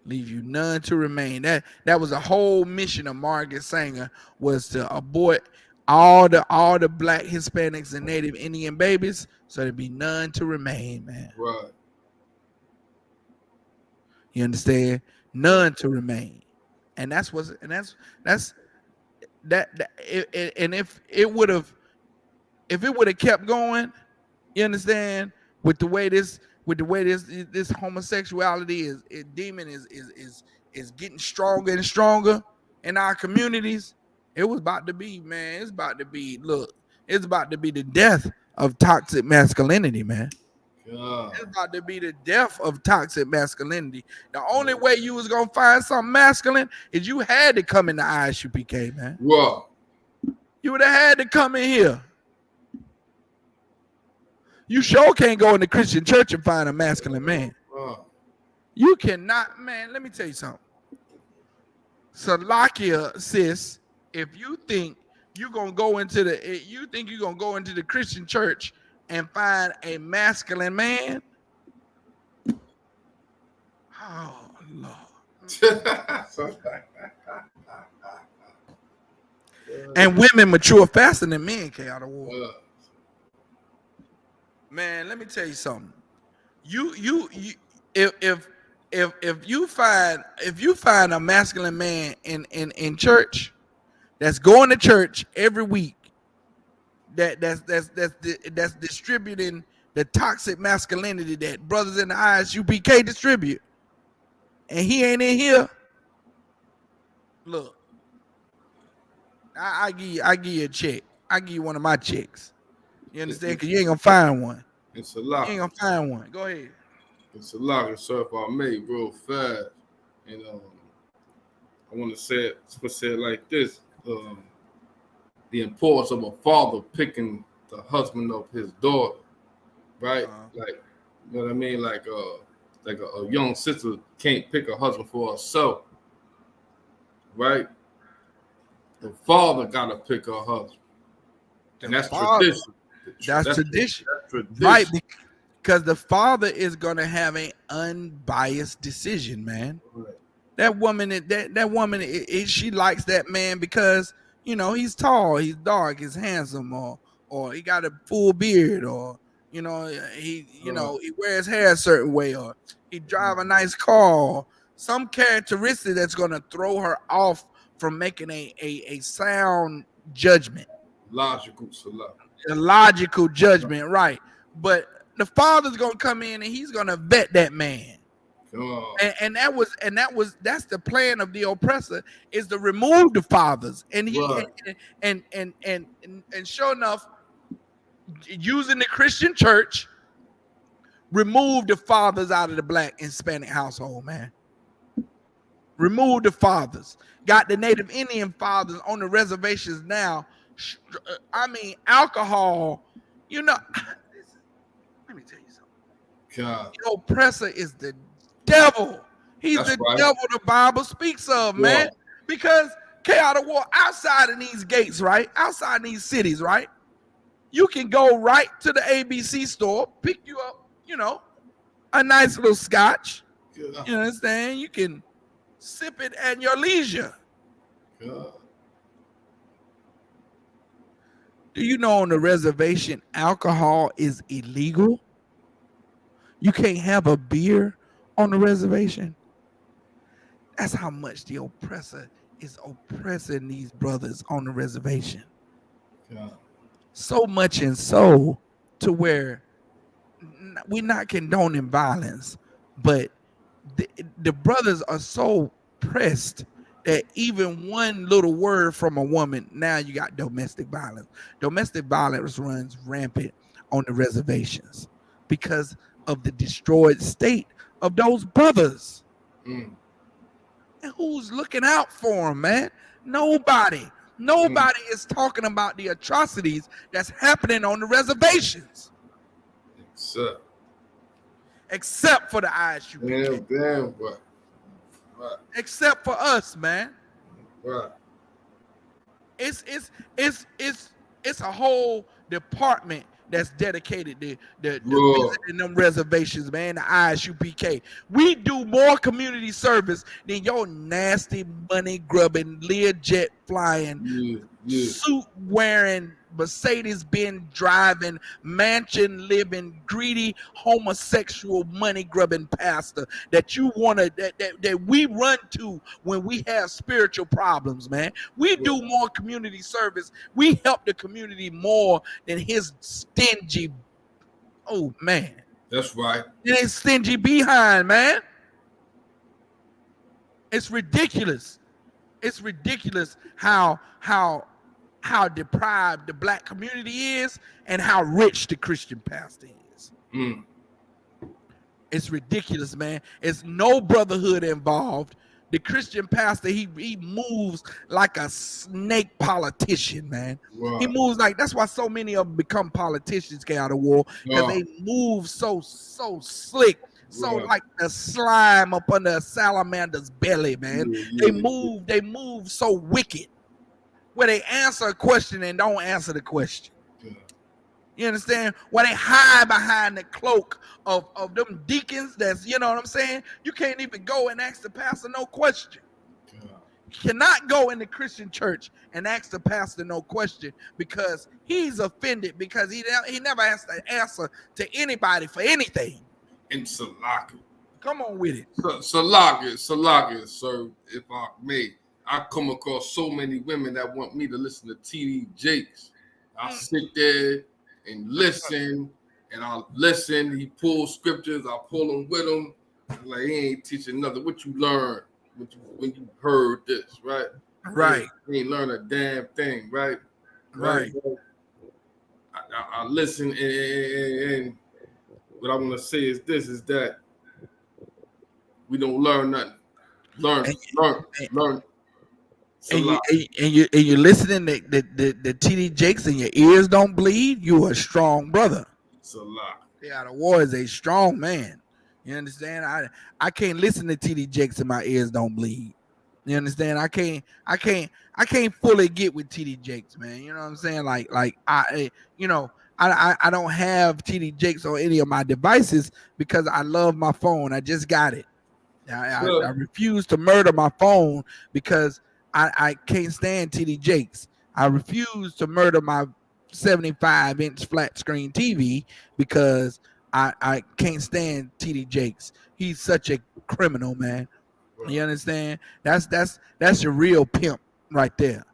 Leave you none to remain. That was a whole mission of Margaret Sanger, was to abort all the black Hispanics and Native Indian babies, so there'd be none to remain, man. Right. You understand? None to remain. And that's if it would have kept going, you understand, with the way this homosexuality demon is getting stronger and stronger in our communities, it was about to be, man, it's about to be the death of toxic masculinity, man. God. It's about to be the death of toxic masculinity. The only way you was gonna find something masculine is you had to come in the Isupk, man. Wow. You would have had to come in here. You sure can't go in the Christian church and find a masculine man. You cannot, man. Let me tell you something. Salakia, sis, if you think you're gonna go into the Christian church and find a masculine man, oh Lord. And women mature faster than men, K. Out of War. Man, let me tell you something. If you find a masculine man in church that's going to church every week, that's distributing the toxic masculinity that brothers in the Isupk distribute, and he ain't in here, look, I give you a check. I give you one of my checks. You understand? Because you ain't gonna find one. It's a lot. You ain't gonna find one. Go ahead. It's a lot. So if I may, real fast, and I want to say it like this: the importance of a father picking the husband of his daughter, right? Like, you know what I mean? Like a young sister can't pick a husband for herself, right? The father gotta pick her husband, and that's tradition. That's tradition. Right? Because the father is gonna have an unbiased decision, man. Right. That woman, she likes that man because he's tall, he's dark, he's handsome, or he got a full beard, or he wears hair a certain way, or he drive a nice car, or some characteristic that's gonna throw her off from making a sound judgment. A logical judgment, right? But the father's gonna come in and he's gonna vet that man. And that's the plan of the oppressor, is to remove the fathers, and sure enough, using the Christian church, remove the fathers out of the Black and Hispanic household, man. Remove the fathers. Got the Native Indian fathers on the reservations now. I mean, alcohol. Let me tell you something. God. The oppressor is the devil. He's That's the right. devil the Bible speaks of, man. Because chaotic war outside of these gates, right? Outside these cities, right? You can go right to the ABC store, pick you up, a nice little scotch. God. You understand? You can sip it at your leisure. God. Do you know on the reservation alcohol is illegal? You can't have a beer on the reservation. That's how much the oppressor is oppressing these brothers on the reservation. God. So much and so to where we're not condoning violence, but the brothers are so pressed that even one little word from a woman, now you got domestic violence. Domestic violence runs rampant on the reservations because of the destroyed state of those brothers. Mm. And who's looking out for them, man? Nobody is talking about the atrocities that's happening on the reservations. Except for the Isupk. Damn, right. Except for us, man. Right. It's a whole department that's dedicated to visiting them reservations, man. The Isupk. We do more community service than your nasty money grubbing, Learjet flying, suit wearing, Mercedes Benz driving, mansion living, greedy, homosexual, money grubbing pastor that you wanna that we run to when we have spiritual problems, man. We do more community service. We help the community more than his stingy. Oh man, that's right. It ain't stingy behind, man. It's ridiculous. It's ridiculous how deprived the Black community is and how rich the Christian pastor is. Mm. It's ridiculous, man. It's no brotherhood involved. The Christian pastor, he moves like a snake politician, man. Wow. He moves like, that's why so many of them become politicians, get out of war, because they move so slick, so like the slime up under a salamander's belly, man. They move so wicked, where they answer a question and don't answer the question. You understand? Where they hide behind the cloak of them deacons, that's, you know what I'm saying? You can't even go and ask the pastor no question. You cannot go in the Christian church and ask the pastor no question because he's offended because he never has to answer to anybody for anything. In Salaka. Come on with it. Salaka, sir, if I may. I come across so many women that want me to listen to T.D. Jakes. I sit there and listen, He pulls scriptures. I pull them with him. Like he ain't teaching nothing. What you learned when you heard this, right? Right. He ain't learned a damn thing, right? Right. I listen, and what I want to say is this: is that we don't learn nothing. Learn. And you're listening to the TD Jakes and your ears don't bleed. You a strong brother. It's a lot. Yeah, the war is a strong man. You understand? I can't listen to TD Jakes and my ears don't bleed. You understand? I can't fully get with TD Jakes, man. You know what I'm saying? Like I don't have TD Jakes on any of my devices because I love my phone. I just got it. I refuse to murder my phone because I can't stand TD Jakes. I refuse to murder my 75-inch flat screen TV because I can't stand TD Jakes. He's such a criminal, man. You understand? That's your real pimp right there.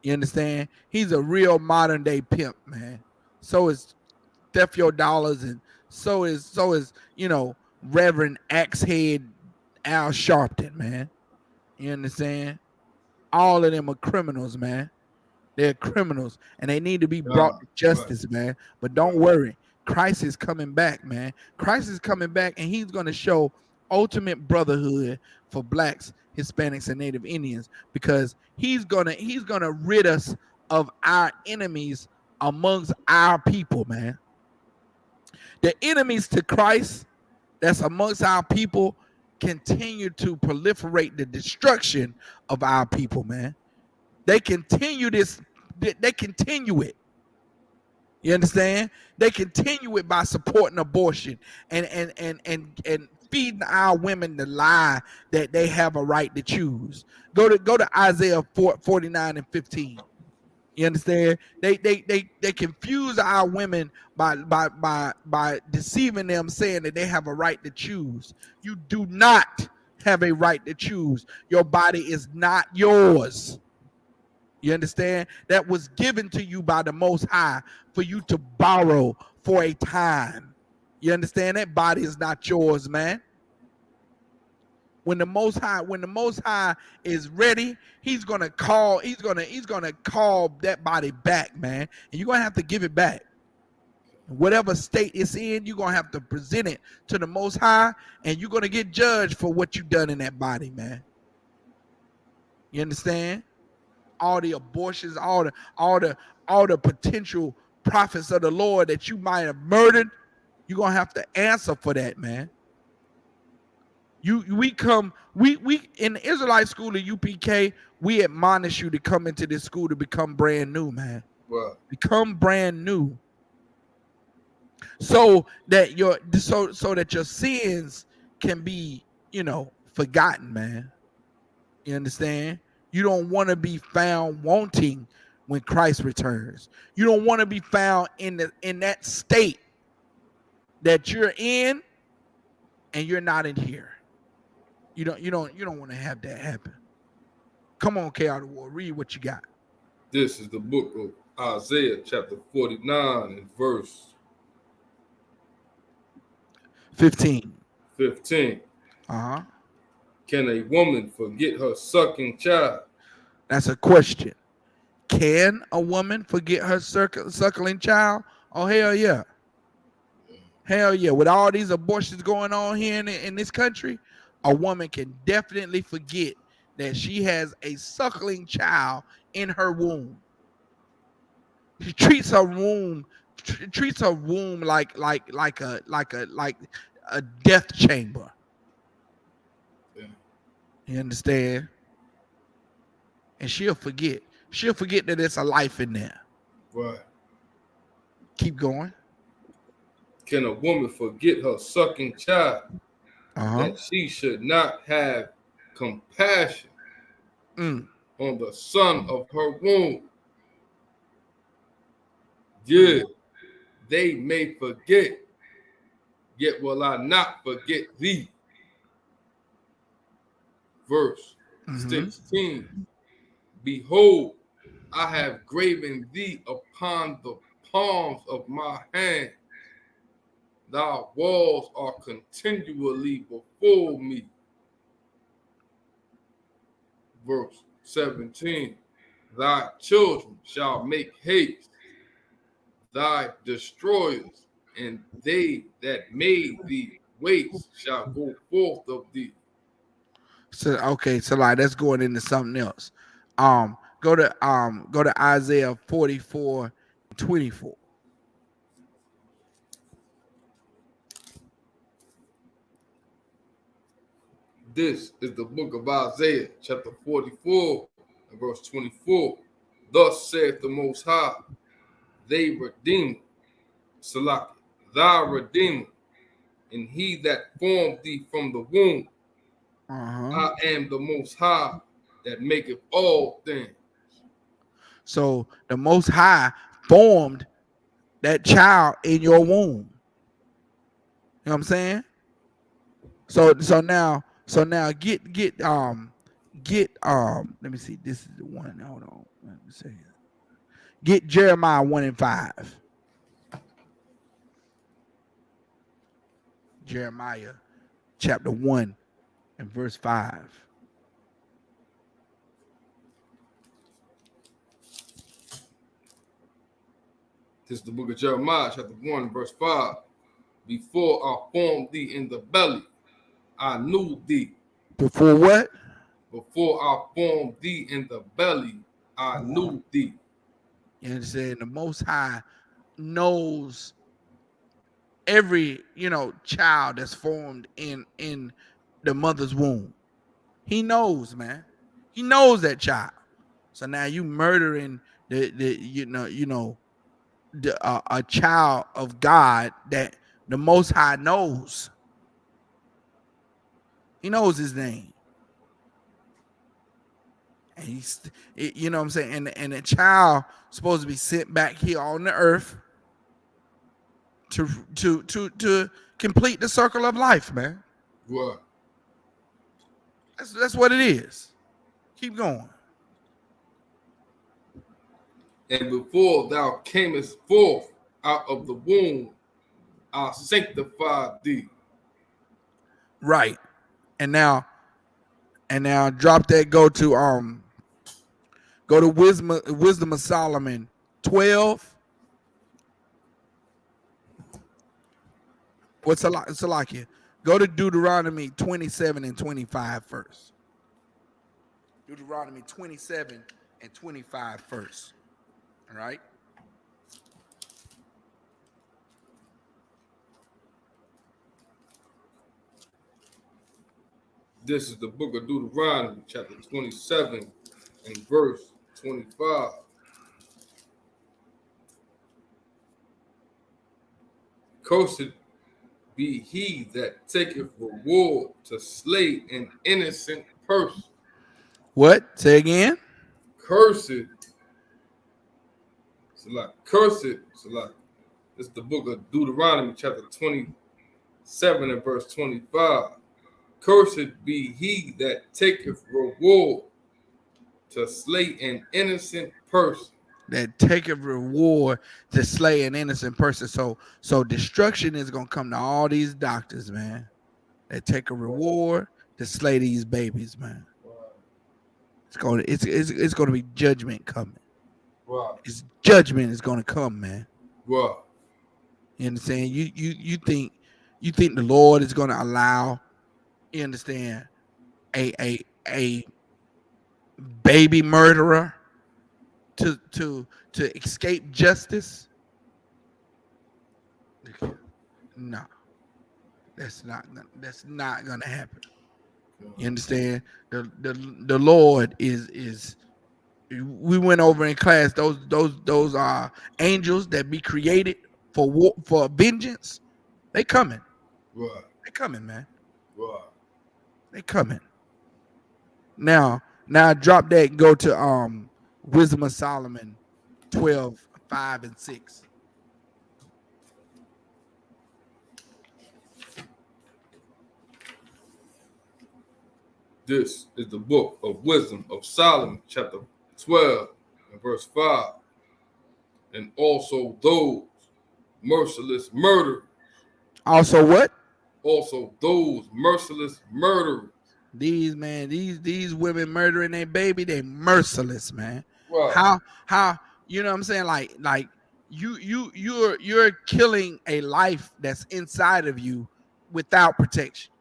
You understand? He's a real modern day pimp, man. So is Steph Dollars, and so is Reverend Axehead Al Sharpton, man. You understand? All of them are criminals, man. They're criminals, and they need to be brought to justice, man. But don't worry, Christ is coming back, man. Christ is coming back, and he's going to show ultimate brotherhood for blacks, Hispanics, and Native Indians because he's gonna rid us of our enemies amongst our people, man. The enemies to Christ that's amongst our people continue to proliferate the destruction of our people, man. They continue this. They continue it. You understand? They continue it by supporting abortion and feeding our women the lie that they have a right to choose. Go to Isaiah 49 and 15. You understand? They confuse our women by deceiving them, saying that they have a right to choose. You do not have a right to choose. Your body is not yours. You understand? That was given to you by the Most High for you to borrow for a time. You understand? That body is not yours, man. When the Most High is ready, he's gonna call that body back, man. And you're gonna have to give it back. Whatever state it's in, you're gonna have to present it to the Most High, and you're gonna get judged for what you've done in that body, man. You understand? All the abortions, all the potential prophets of the Lord that you might have murdered, you're gonna have to answer for that, man. We in the Israelite school of UPK, we admonish you to come into this school to become brand new, man. Right. Become brand new. So that your sins can be, forgotten, man. You understand? You don't want to be found wanting when Christ returns. You don't want to be found in that state that you're in and you're not in here. You don't want to have that happen. Come on, K out of War, read what you got. This is the book of Isaiah, chapter 49, and verse 15. 15. Uh-huh. Can a woman forget her sucking child? That's a question. Can a woman forget her suckling child? Oh, hell yeah. Hell yeah. With all these abortions going on here in this country, a woman can definitely forget that she has a suckling child in her womb. She treats her womb like a death chamber. Yeah. You understand? And she'll forget. She'll forget that there's a life in there. Right. Keep going. Can a woman forget her sucking child? That she should not have compassion on the son of her womb. Yeah, they may forget, yet will I not forget thee. Verse 16. Behold, I have graven thee upon the palms of my hand. Thy walls are continually before me. Verse 17. Thy children shall make haste, thy destroyers, and they that made thee waste shall go forth of thee. So okay, so like that's going into something else. Go to Isaiah 44:24. This is the book of Isaiah, chapter 44, and verse 24. Thus saith the Most High, they redeemer, Salaki, thy redeemer, and he that formed thee from the womb. I am the Most High that maketh all things. So the Most High formed that child in your womb. You know what I'm saying? So now get let me see. This is the one. Hold on. Let me see. Get Jeremiah 1:5. Jeremiah chapter 1 and verse 5. This is the book of Jeremiah, chapter 1, verse 5. Before I formed thee in the belly, I knew thee. Before what? Before I formed thee in the belly, I knew thee. You understand? The Most High knows every child that's formed in the mother's womb. He knows, man. He knows that child. So now you murdering a child of God that the Most High knows. He knows his name. And he's, you know what I'm saying? And the child supposed to be sent back here on the earth to complete the circle of life, man. What? That's what it is. Keep going. And before thou camest forth out of the womb, I sanctified thee. Right. And now drop that. Go to Wisdom of Solomon 12. What's a like here? Go to Deuteronomy 27 and 25 first. Deuteronomy 27 and 25 first. All right. This is the book of Deuteronomy, chapter 27 and verse 25. Cursed be he that taketh reward to slay an innocent person. What? Say again. Cursed. Cursed. This is the book of Deuteronomy, chapter 27 and verse 25. Cursed be he that taketh reward to slay an innocent person. That taketh reward to slay an innocent person. So destruction is gonna come to all these doctors, man. That take a reward to slay these babies, man. It's gonna be judgment coming. Wow. It's judgment is gonna come, man. Wow. You understand? You think the Lord is gonna allow, you understand, a baby murderer to escape justice? No, that's not gonna happen. You understand? The Lord is. We went over in class those are angels that be created for war, for vengeance. They coming. Right. They coming, man. Right. They coming. Now drop that and go to Wisdom of Solomon 12, 5 and 6. This is the book of Wisdom of Solomon, chapter 12 and verse 5. And also those merciless murderers. Also what? Also those merciless murderers. These women murdering their baby, they merciless, man. Right. How you know what I'm saying? Like you're killing a life that's inside of you without protection.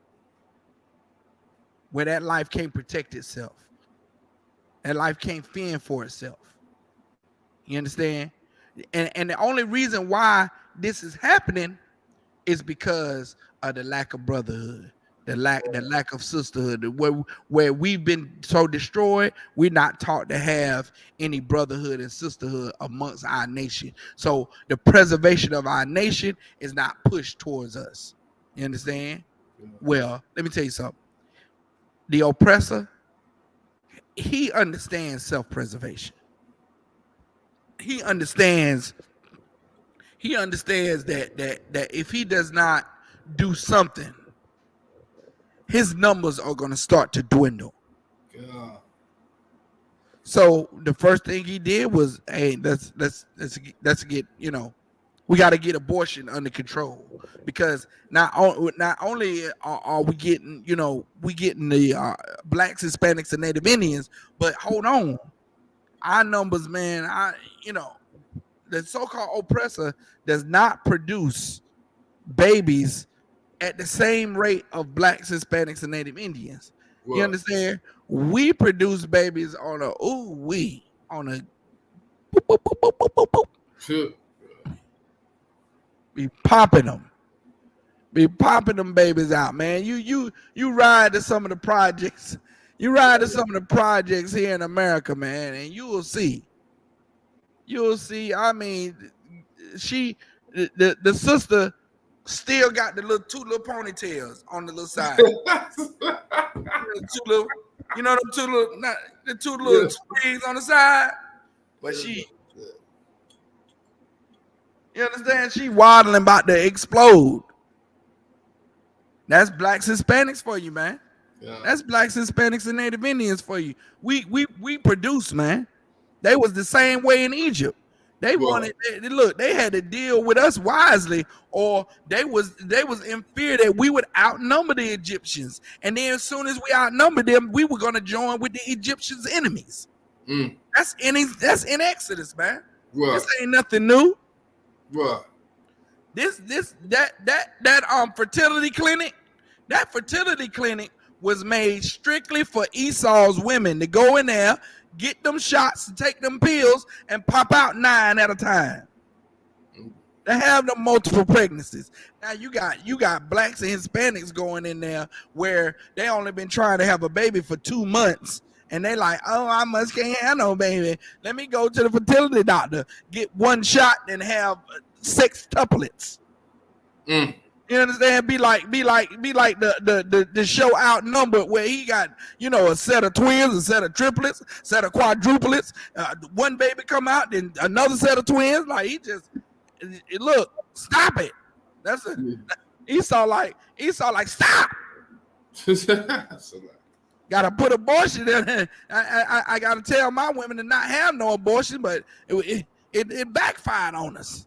Where that life can't protect itself. That life can't fend for itself. You understand? And the only reason why this is happening is because of the lack of brotherhood, the lack of sisterhood. Where we've been so destroyed, we're not taught to have any brotherhood and sisterhood amongst our nation. So the preservation of our nation is not pushed towards us. You understand? Well, let me tell you something. The oppressor, he understands self-preservation. He understands that if he does not do something, his numbers are going to start to dwindle. God. So the first thing he did was, hey, let's get, we got to get abortion under control, because not only are we getting, we getting the blacks, Hispanics, and Native Indians, but hold on, our numbers, man, the so-called oppressor does not produce babies at the same rate of blacks, Hispanics, and Native Indians. Right. You understand? We produce babies on a boop, boop, boop, boop, boop, boop. Sure. Be popping them babies out, man. You ride to some of the projects. You ride to some of the projects here in America, man, and you will see. I mean, the sister still got the two little ponytails on the little side. The two little twigs on the side. But she, you understand? She waddling about to explode. That's blacks, Hispanics for you, man. Yeah. That's blacks, Hispanics, and Native Indians for you. We produce, man. They was the same way in Egypt. They wanted, look, they had to deal with us wisely, or they was in fear that we would outnumber the Egyptians. And then as soon as we outnumbered them, we were gonna join with the Egyptians' enemies. That's in Exodus, man. Right. This ain't nothing new. Right. That fertility clinic, that fertility clinic was made strictly for Esau's women to go in there, get them shots, and take them pills, and pop out 9 at a time. They have them multiple pregnancies. Now you got blacks and Hispanics going in there where they only been trying to have a baby for 2 months, and they like, oh, I must can't have no baby. Let me go to the fertility doctor, get 1 shot, and have 6 tuplets. You understand? Be like the show Outnumbered, where he got, a set of twins, a set of triplets, a set of quadruplets. 1 baby come out, then another set of twins. Like look, stop it. That's it. Esau like stop. Gotta put abortion in. I gotta tell my women to not have no abortion, but it backfired on us,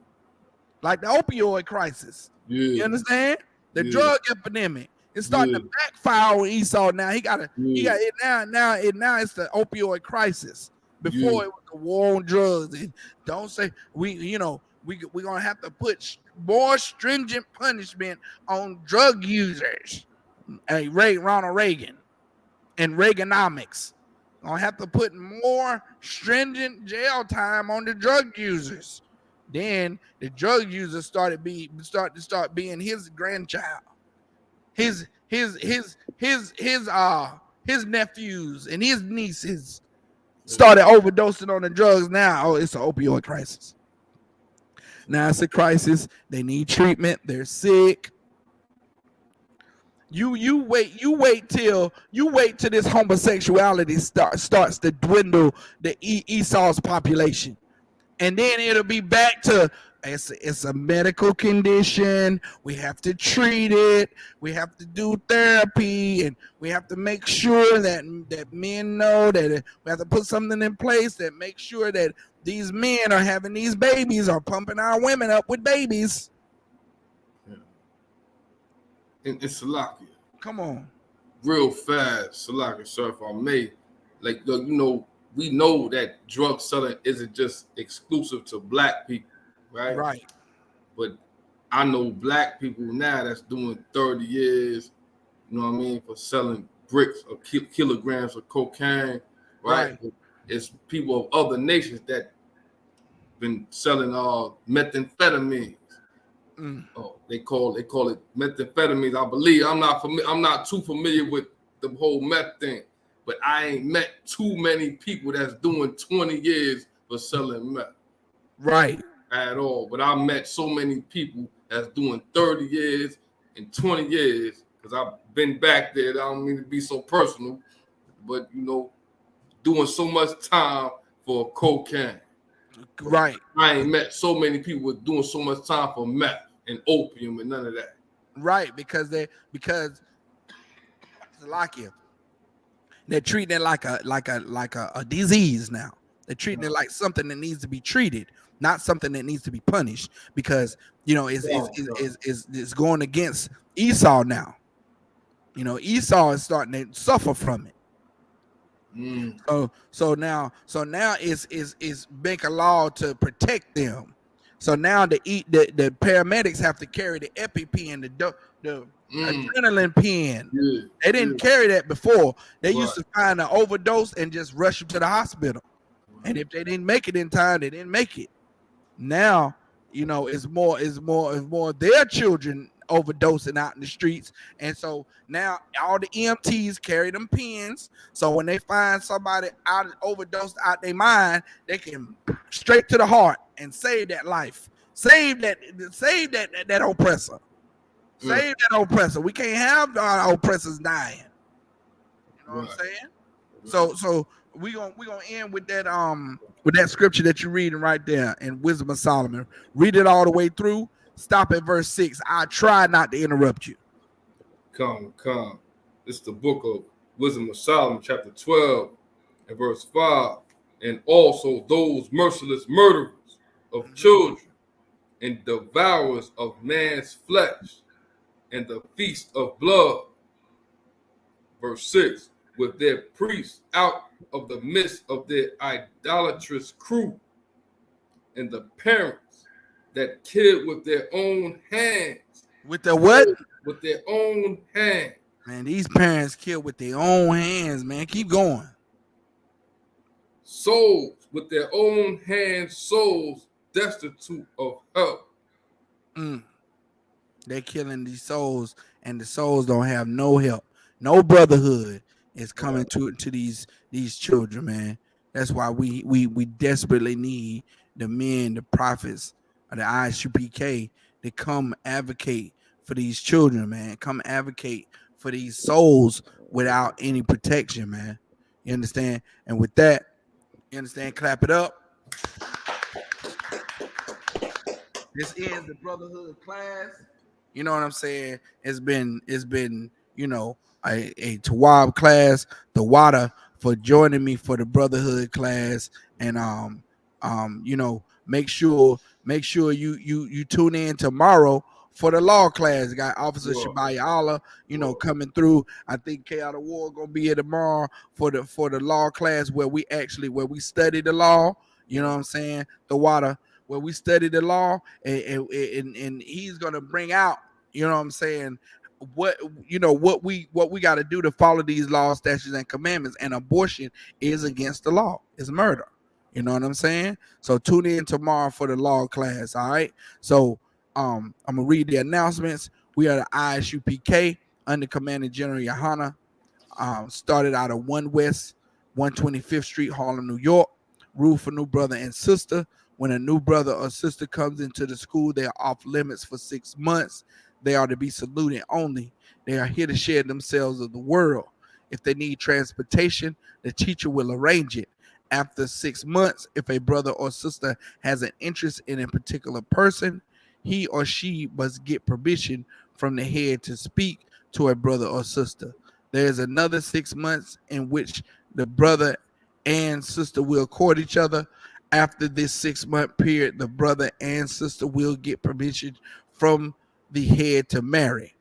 like the opioid crisis. Yeah. You understand? The drug epidemic. It's starting to backfire on Esau now. He got it now it's the opioid crisis. Before it was the war on drugs. And don't say we're gonna have to put more stringent punishment on drug users. Ronald Reagan and Reaganomics. Gonna have to put more stringent jail time on the drug users. Then the drug users start being his grandchild, his nephews and his nieces started overdosing on the drugs. Now it's an opioid crisis. Now it's a crisis. They need treatment. They're sick. You wait till this homosexuality starts to dwindle the Esau's population. And then it'll be back to it's a medical condition. We have to treat it. We have to do therapy, and we have to make sure that men know that we have to put something in place that makes sure that these men are having these babies or pumping our women up with babies. And Salakia, Come on. real fast, Salakia, sir, if I may. Like, you know, we know that drug selling isn't just exclusive to black people, right? Right. But I know black people now that's doing 30 years, you know what I mean, for selling bricks or kilograms of cocaine, right? It's people of other nations that been selling methamphetamines. Oh, they call it methamphetamines. I believe I'm not too familiar with the whole meth thing, but I ain't met too many people that's doing 20 years for selling meth. Right. At all. But I met so many people that's doing 30 years and 20 years, because I've been back there. I don't mean to be so personal, but you know, doing so much time for cocaine. Right. I ain't met so many people doing so much time for meth and opium and none of that. Right, because Salakia, they're treating it like a disease now. They're treating it like something that needs to be treated, not something that needs to be punished. Because you know it's going against Esau now. You know, Esau is starting to suffer from it. So now it's make a law to protect them. So now the paramedics have to carry the EpiPen, the adrenaline pen. They didn't carry that before. They used to find an overdose and just rush them to the hospital. And if they didn't make it in time, they didn't make it. Now, you know, it's more their children overdosing out in the streets. And so now all the EMTs carry them pens. So when they find somebody overdosed out their mind, they can straight to the heart and save that life. Save that oppressor. Save that oppressor. We can't have our oppressors dying. You know what I'm saying? So we gonna end with that scripture that you're reading right there in Wisdom of Solomon. Read it all the way through. Stop at verse 6. I try not to interrupt you. Come. It's the book of Wisdom of Solomon, chapter 12, and verse 5. And also those merciless murderers of children and devourers of man's flesh and the feast of blood. Verse 6. With their priests out of the midst of their idolatrous crew, and the parents that killed with their own hands. With their what? With their own hands. Man, these parents killed with their own hands, man. Keep going. Souls with their own hands, souls destitute of help. They're killing these souls, and the souls don't have no help. No brotherhood is coming to these children, man. That's why we desperately need the men, the prophets, or the Isupk to come advocate for these children, man. Come advocate for these souls without any protection, man. You understand? And with that, you understand? Clap it up. This is the Brotherhood class. You know what I'm saying? It's been you know, a Tawab class, the Wada for joining me for the Brotherhood class, and you know, make sure you tune in tomorrow for the law class. Got Officer Shabaya Allah, you know, coming through. I think K Out of War gonna be here tomorrow for the law class where we study the law. You know what I'm saying? The Wada where we study the law, and he's gonna bring out, you know what I'm saying, what we got to do to follow these laws, statutes, and commandments. And abortion is against the law. It's murder. You know what I'm saying? So tune in tomorrow for the law class. All right. So I'm gonna read the announcements. We are the ISUPK under Commander General Yohana. Started out of 1 West 125th Street, Harlem, New York. Rule for new brother and sister. When a new brother or sister comes into the school, they are off limits for 6 months. They are to be saluted only. They are here to share themselves of the world. If they need transportation, the teacher will arrange it. After 6 months, if a brother or sister has an interest in a particular person, he or she must get permission from the head to speak to a brother or sister. There is another 6 months in which the brother and sister will court each other. After this 6 month period, the brother and sister will get permission from the head to marry.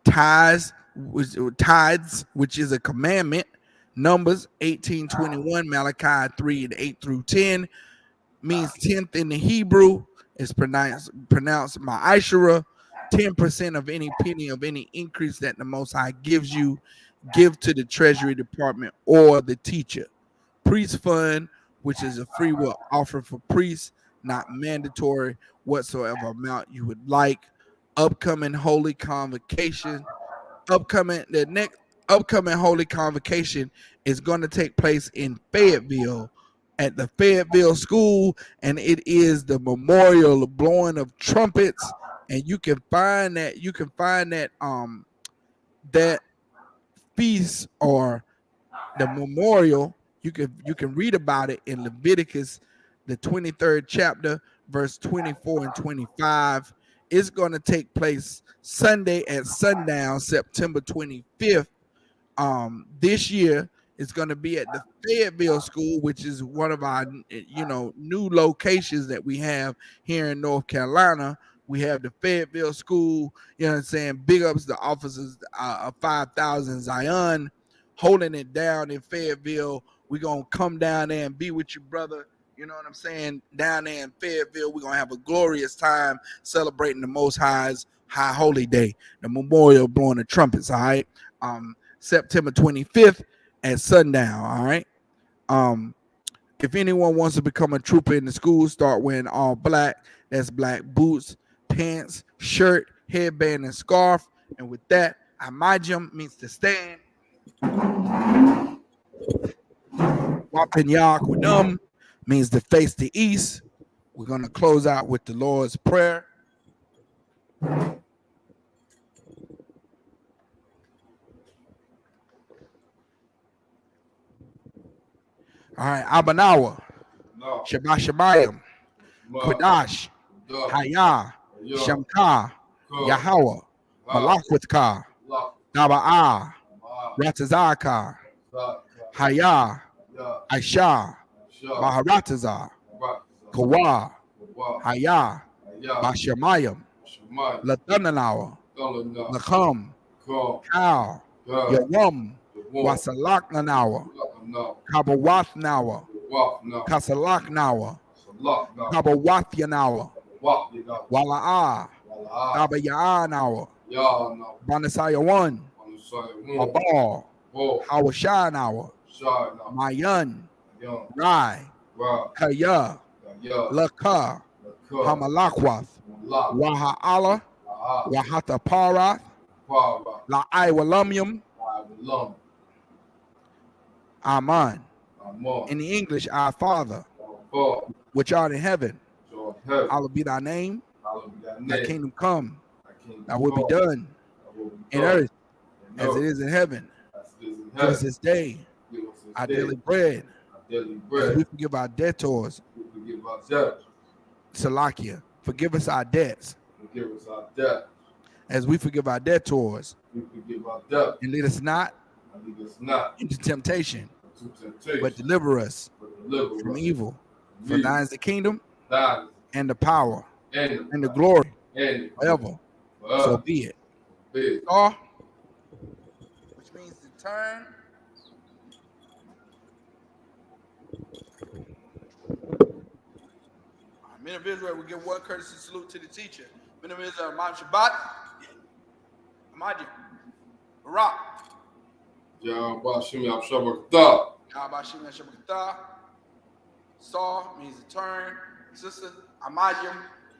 tithes, which is a commandment. Numbers 18:21, Malachi 3:8-10 means 10th in the Hebrew. Is pronounced ma'ashara. 10% of any penny of any increase that the Most High gives you, give to the Treasury Department or the teacher. Priest fund, which is a free will offer for priests, not mandatory whatsoever amount you would like. Upcoming holy convocation. The next upcoming holy convocation is going to take place in Fayetteville at the Fayetteville School, and it is the memorial blowing of trumpets. And you can find that that feast or the memorial. You can read about it in Leviticus, the 23rd chapter, verse 24 and 25. It's going to take place Sunday at sundown, September 25th. This year it's going to be at the Fayetteville School, which is one of our new locations that we have here in North Carolina. We have the Fayetteville School, you know what I'm saying? Big ups the officers of 5,000 Zion holding it down in Fayetteville. We're going to come down there and be with you, brother. You know what I'm saying? Down there in Fayetteville, we're going to have a glorious time celebrating the Most High's High Holy Day, the memorial blowing the trumpets, all right? September 25th at sundown, all right? If anyone wants to become a trooper in the school, start wearing all black. That's black boots, pants, shirt, headband, and scarf. And with that, Amajim means to stand. Wapin Yaquadum means to face the east. We're going to close out with the Lord's Prayer. All right, Abanawa, Shabbat Shabbayim, Kodash, Hayah, Shamka, Yahweh, Malakwithka, Naba'ah, Ratazaka, Hayah, Aisha, Maharatazah, Kawa, Hayah, Bashamayim, Latananawa, Lakam, Kal, Yawam, Wasalaknanawa, Kabawathnawa, Kasalaknawa, Kabawathyanawa, Wala'ah, Kabayanawa, Banasaya 1, Abal, Hawashanawa, Mayan, Rai, Kaya, Laka, Hamalakwath, Waha'ala, Wahataparath, La'aiwalumium, Aman. In the English, our Father, which art in heaven, hallowed be thy name. Thy kingdom come. Thy will be done in earth as it is in heaven. Give us this day our daily bread. As we forgive our debtors. Salakia, forgive us our debts. As we forgive our debtors. And lead us not into temptation, but deliver us from evil. For thine is the kingdom and the power and the glory forever. So be it. Star, which means to turn. Men of Israel, we give one courtesy salute to the teacher. Men of Israel, Imam Shabbat, Amadi, Barak. Yahbashim Yahshabakta. Yahbashim Yahshabakta. Saw means to turn. Sister, Amajim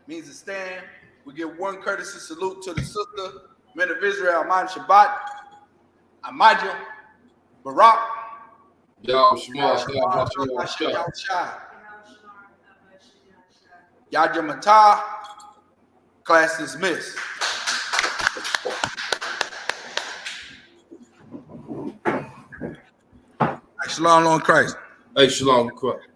means to stand. We give one courtesy salute to the sister. Men of Israel, Imam Shabbat, Amajim, Barak. Yahbashim. Yajamata, class dismissed. Shalom on Christ. Hey, shalom Christ.